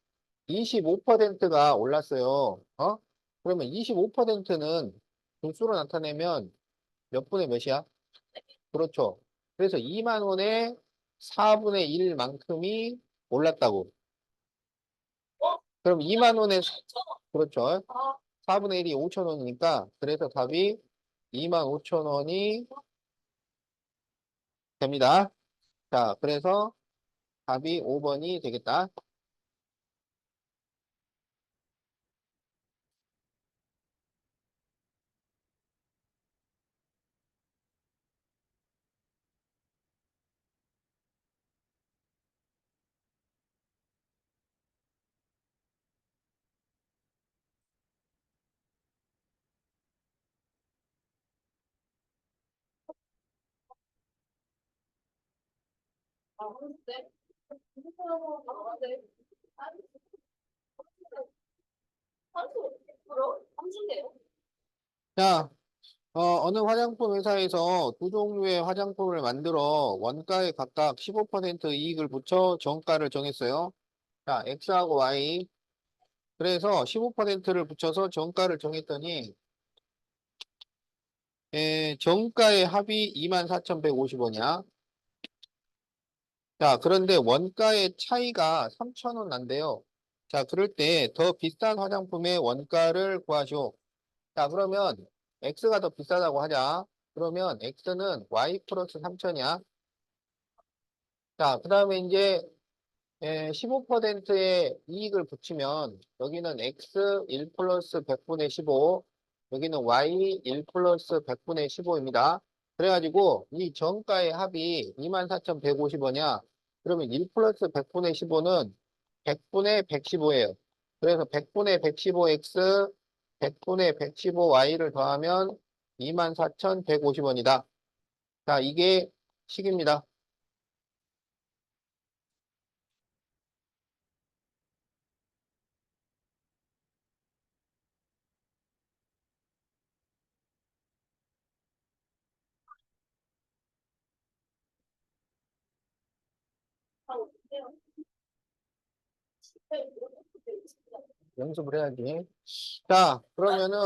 25%가 올랐어요. 어? 그러면 25%는 분수로 나타내면 몇 분의 몇이야? 그렇죠. 그래서 2만 원에 4분의 1만큼이 올랐다고. 어? 그럼 2만 원에, 저, 그렇죠. 아, 4분의 1이 5천 원이니까, 그래서 답이 2만 5천 원이 됩니다. 자, 그래서 답이 5번이 되겠다. 근데, 근데, 한수 100%? 30대요? 자, 어느 화장품 회사에서 두 종류의 화장품을 만들어 원가에 각각 15% 이익을 붙여 정가를 정했어요. 자, X하고 Y. 그래서 15%를 붙여서 정가를 정했더니, 정가의 합이 24,150원이야. 자, 그런데 원가의 차이가 3,000원 난대요. 자, 그럴 때 더 비싼 화장품의 원가를 구하시오. 자, 그러면 X가 더 비싸다고 하자. 그러면 X는 Y 플러스 3천이야. 자, 그 다음에 이제 15%의 이익을 붙이면 여기는 X 1 플러스 100분의 15, 여기는 Y 1 플러스 100분의 15입니다. 그래가지고 이 정가의 합이 24,150원이야. 그러면 1 플러스 100분의 15는 100분의 115예요. 그래서 100분의 115X, 100분의 115Y를 더하면 24,150원이다. 자, 이게 식입니다. 하고 있어요. 연습을 해야지. 자, 그러면은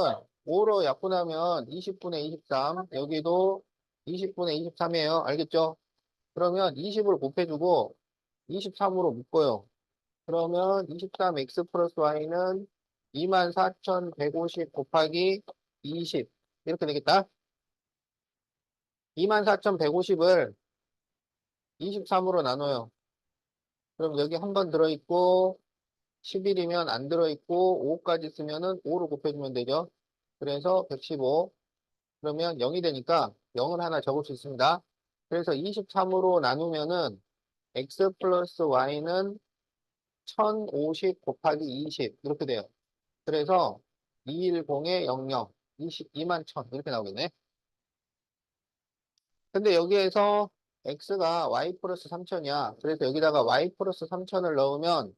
5로 약분하면 20분의 23, 여기도 20분의 23이에요. 알겠죠? 그러면 20을 곱해주고 23으로 묶어요. 그러면 23x 플러스 y는 24,150 곱하기 20 이렇게 되겠다. 24,150을 23으로 나눠요. 그럼 여기 한 번 들어있고 11이면 안 들어있고 5까지 쓰면은 5로 곱해주면 되죠. 그래서 115. 그러면 0이 되니까 0을 하나 적을 수 있습니다. 그래서 23으로 나누면은 x 플러스 y는 1050 곱하기 20 이렇게 돼요. 그래서 210에 00, 22만 1000 이렇게 나오겠네. 근데 여기에서 x가 y 플러스 3000이야. 그래서 여기다가 y 플러스 3000을 넣으면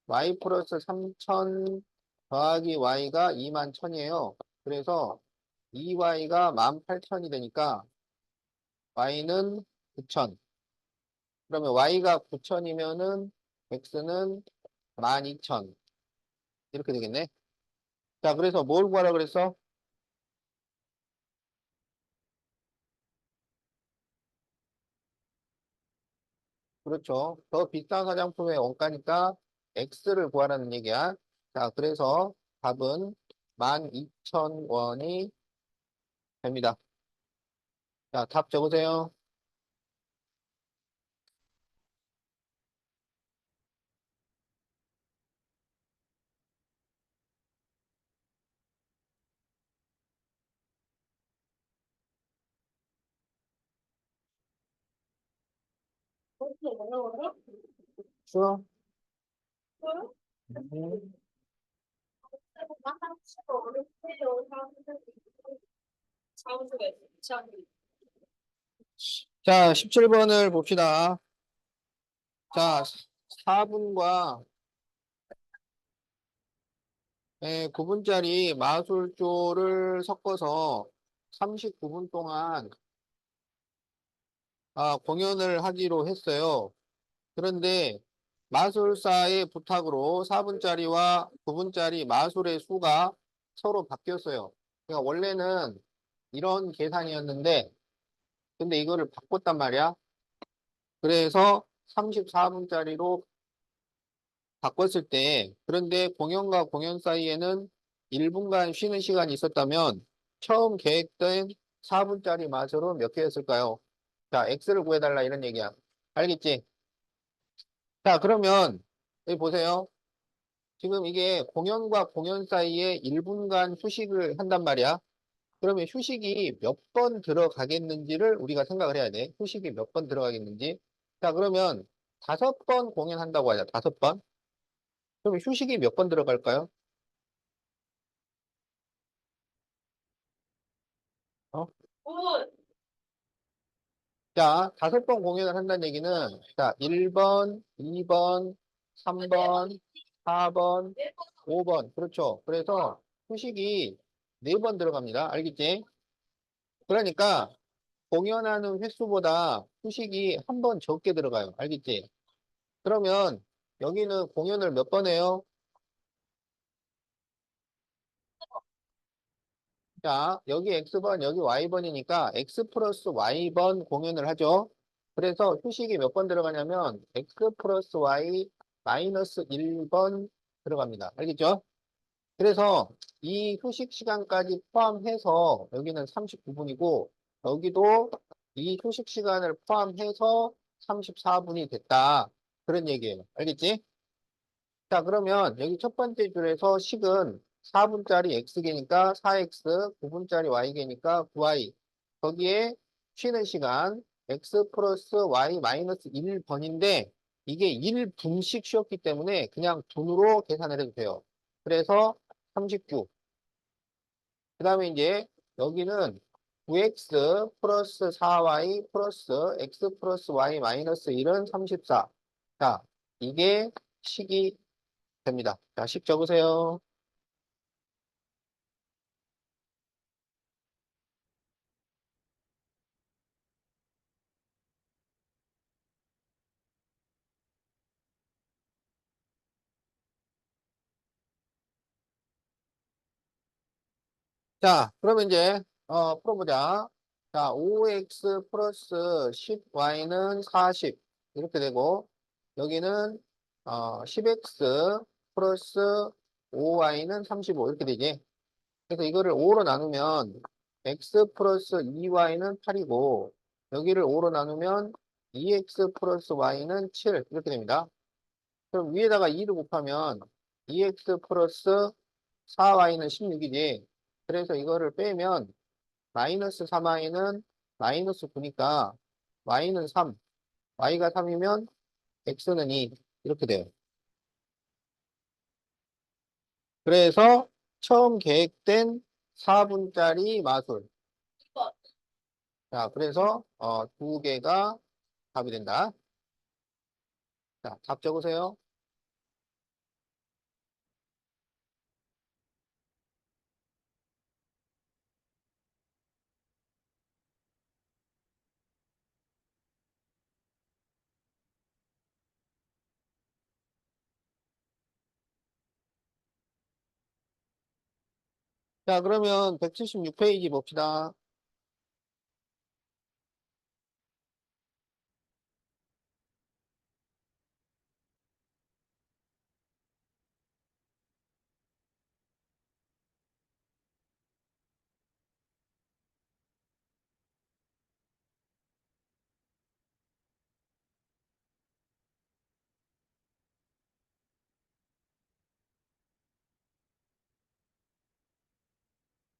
y 플러스 3000 더하기 y가 2만 1000이에요. 그래서 2y가 18,000이 되니까 y는 9,000. 그러면 y가 9,000이면은 x는 12,000. 이렇게 되겠네. 자, 그래서 뭘 구하라 그랬어? 그렇죠. 더 비싼 화장품의 원가니까 x를 구하라는 얘기야. 자, 그래서 답은 12,000원이 됩니다. 자, 답 적으세요. 쉬워? 음. 자, 17번을 봅시다. 자, 4분과 9분짜리 마술조를 섞어서 39분 동안 공연을 하기로 했어요. 그런데 마술사의 부탁으로 4분짜리와 9분짜리 마술의 수가 서로 바뀌었어요. 그러니까 원래는 이런 계산이었는데, 근데 이거를 바꿨단 말이야. 그래서 34분짜리로 바꿨을 때, 그런데 공연과 공연 사이에는 1분간 쉬는 시간이 있었다면, 처음 계획된 4분짜리 마술은 몇 개였을까요? 자, X를 구해달라 이런 얘기야. 알겠지? 자, 그러면, 여기 보세요. 지금 이게 공연과 공연 사이에 1분간 휴식을 한단 말이야. 그러면 휴식이 몇 번 들어가겠는지를 우리가 생각을 해야 돼. 휴식이 몇 번 들어가겠는지. 자, 그러면 5번 공연한다고 하자. 5번. 그럼 휴식이 몇 번 들어갈까요? 어? 자, 5번 공연을 한다는 얘기는, 자, 1번, 2번, 3번, 4번, 5번. 그렇죠. 그래서 휴식이 4번 들어갑니다. 알겠지? 그러니까 공연하는 횟수보다 휴식이 한 번 적게 들어가요. 알겠지? 그러면 여기는 공연을 몇 번 해요? 자, 여기 X번, 여기 Y번이니까 X 플러스 Y번 공연을 하죠. 그래서 휴식이 몇 번 들어가냐면 X 플러스 Y 마이너스 1번 들어갑니다. 알겠죠? 그래서 이 휴식 시간까지 포함해서 여기는 39분이고 여기도 이 휴식 시간을 포함해서 34분이 됐다. 그런 얘기예요. 알겠지? 자, 그러면 여기 첫 번째 줄에서 식은 4분짜리 x개니까 4x, 9분짜리 y개니까 9y. 거기에 쉬는 시간 x 플러스 y 마이너스 1번인데 이게 1분씩 쉬었기 때문에 그냥 분으로 계산을 해도 돼요. 그래서 39. 그 다음에 이제 여기는 9x 플러스 4y 플러스 x 플러스 y 마이너스 1은 34. 자, 이게 식이 됩니다. 자, 식 적으세요. 자, 그러면 이제 풀어보자. 자, 5x 플러스 10y는 40 이렇게 되고 여기는 10x 플러스 5y는 35 이렇게 되지. 그래서 이거를 5로 나누면 x 플러스 2y는 8이고 여기를 5로 나누면 2x 플러스 y는 7 이렇게 됩니다. 그럼 위에다가 2를 곱하면 2x 플러스 4y는 16이지. 그래서 이거를 빼면 마이너스 3y는 마이너스 9니까 y는 3, y가 3이면 x는 2 이렇게 돼요. 그래서 처음 계획된 4분짜리 마술. 자, 그래서 두 개가 답이 된다. 자, 답 적으세요. 자, 그러면 176페이지 봅시다.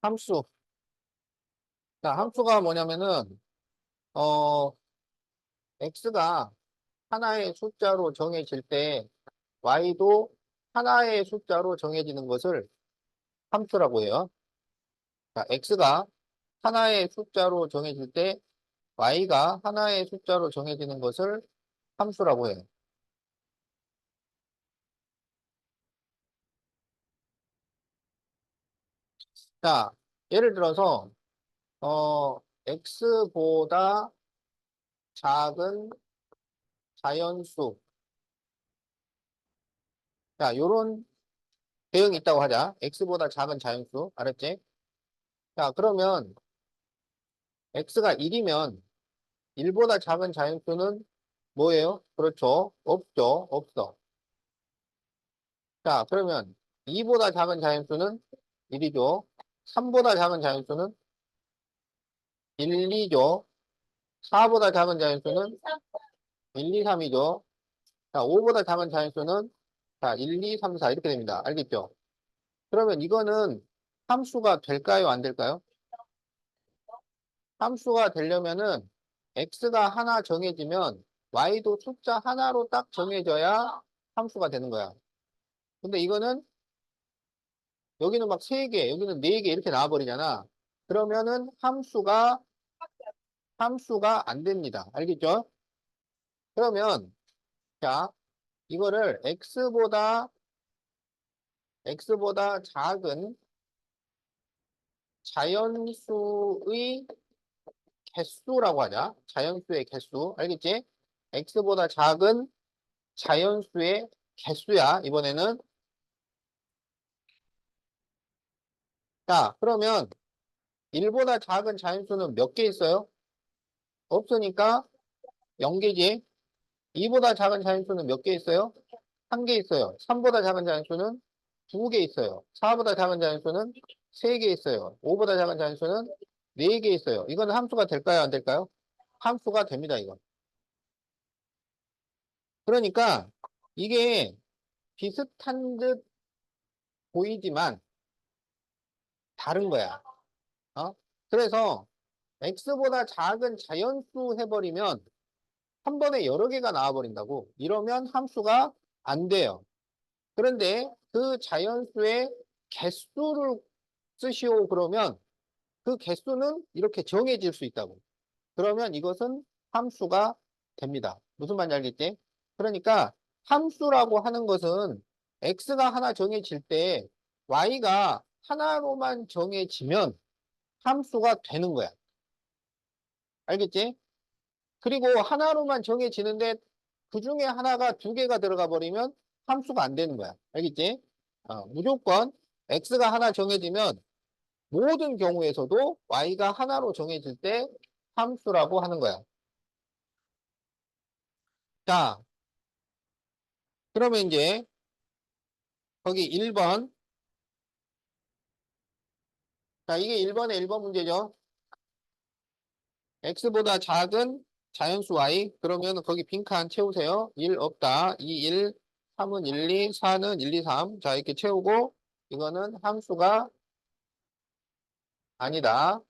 함수. 자, 함수가 뭐냐면은, 어, x가 하나의 숫자로 정해질 때, y도 하나의 숫자로 정해지는 것을 함수라고 해요. 자, x가 하나의 숫자로 정해질 때, y가 하나의 숫자로 정해지는 것을 함수라고 해요. 자, 예를 들어서, x보다 작은 자연수. 자, 요런 대응이 있다고 하자. x보다 작은 자연수. 알았지? 자, 그러면 x가 1이면 1보다 작은 자연수는 뭐예요? 그렇죠. 없죠. 없어. 자, 그러면 2보다 작은 자연수는 1이죠. 3보다 작은 자연수는 1, 2죠. 4보다 작은 자연수는 1, 2, 3이죠. 자, 5보다 작은 자연수는 자, 1, 2, 3, 4 이렇게 됩니다. 알겠죠? 그러면 이거는 함수가 될까요? 안 될까요? 함수가 되려면은 x가 하나 정해지면 y도 숫자 하나로 딱 정해져야 함수가 되는 거야. 근데 이거는 여기는 막 3개, 여기는 4개 이렇게 나와버리잖아. 그러면은 함수가 안 됩니다. 알겠죠? 그러면 자, 이거를 x보다 작은 자연수의 개수라고 하자. 자연수의 개수. 알겠지? x보다 작은 자연수의 개수야, 이번에는. 자, 그러면 1보다 작은 자연수는 몇 개 있어요? 없으니까 0개지. 2보다 작은 자연수는 몇 개 있어요? 1개 있어요. 3보다 작은 자연수는 2개 있어요. 4보다 작은 자연수는 3개 있어요. 5보다 작은 자연수는 4개 있어요. 이건 함수가 될까요? 안 될까요? 함수가 됩니다, 이건. 그러니까 이게 비슷한 듯 보이지만 다른 거야. 어? 그래서 x보다 작은 자연수 해버리면 한 번에 여러 개가 나와버린다고. 이러면 함수가 안 돼요. 그런데 그 자연수의 개수를 쓰시오 그러면 그 개수는 이렇게 정해질 수 있다고. 그러면 이것은 함수가 됩니다. 무슨 말인지 알겠지? 그러니까 함수라고 하는 것은 x가 하나 정해질 때 y가 하나로만 정해지면 함수가 되는 거야. 알겠지? 그리고 하나로만 정해지는데 그 중에 하나가 2개가 들어가 버리면 함수가 안 되는 거야. 알겠지? 무조건 x가 하나 정해지면 모든 경우에서도 y가 하나로 정해질 때 함수라고 하는 거야. 자, 그러면 이제 거기 1번. 자, 이게 1번의 1번 문제죠. x보다 작은 자연수 y. 그러면 거기 빈칸 채우세요. 1 없다. 2, 1, 3은 1, 2, 4는 1, 2, 3. 자, 이렇게 채우고 이거는 함수가 아니다.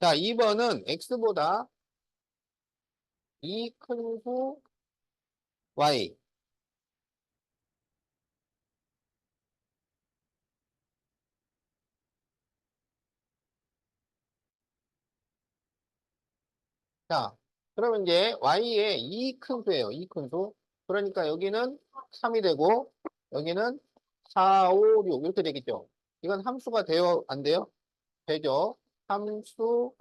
자, 2번은 x보다 2 큰 수 y. 자, 그러면 이제 y의 2 큰 수예요. 2 큰 수. 그러니까 여기는 3이 되고 여기는 4, 5, 6 이렇게 되겠죠. 이건 함수가 돼요? 안 돼요? 되죠. 함수이다.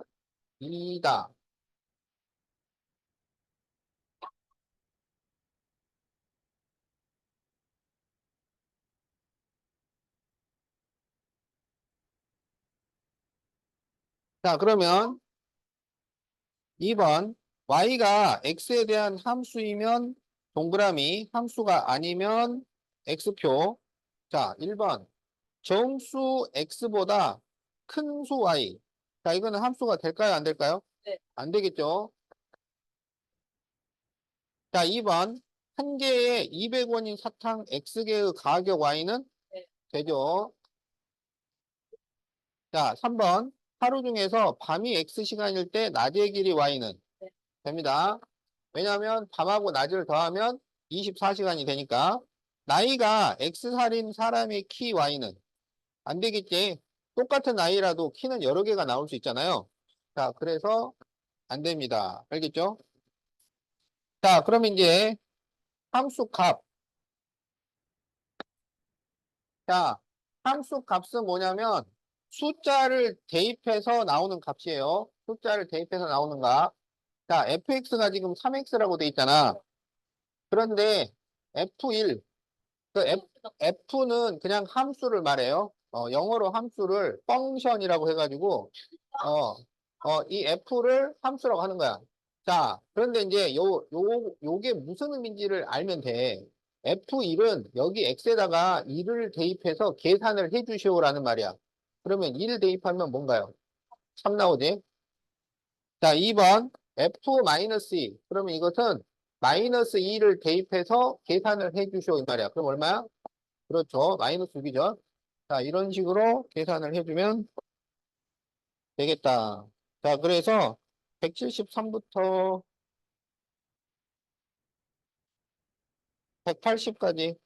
자, 그러면 2번 y가 x에 대한 함수이면 동그라미, 함수가 아니면 x표. 자, 1번 정수 x보다 큰 수 y. 자, 이거는 함수가 될까요? 안 될까요? 네. 안 되겠죠. 자, 2번 한 개에 200원인 사탕 x개의 가격 y는 네. 되죠? 자, 3번. 하루 중에서 밤이 X시간일 때 낮의 길이 Y는 네. 됩니다. 왜냐하면 밤하고 낮을 더하면 24시간이 되니까. 나이가 X살인 사람의 키 Y는 안 되겠지. 똑같은 나이라도 키는 여러 개가 나올 수 있잖아요. 자, 그래서 안 됩니다. 알겠죠? 자, 그럼 이제 함수 값. 자, 함수 값은 뭐냐면 숫자를 대입해서 나오는 값이에요. 숫자를 대입해서 나오는 값. 자, fx가 지금 3x라고 돼 있잖아. 그런데 f1, f는 그냥 함수를 말해요. 영어로 함수를 펑션이라고 해가지고, 이 f를 함수라고 하는 거야. 자, 그런데 이제 요게 무슨 의미인지를 알면 돼. f1은 여기 x에다가 1을 대입해서 계산을 해 주시오라는 말이야. 그러면 1 대입하면 뭔가요? 3 나오지? 자, 2번 f-2. 그러면 이것은 마이너스 2를 대입해서 계산을 해 주시오 이 말이야. 그럼 얼마야? 그렇죠. 마이너스 6이죠. 자, 이런 식으로 계산을 해주면 되겠다. 자, 그래서 173부터 180까지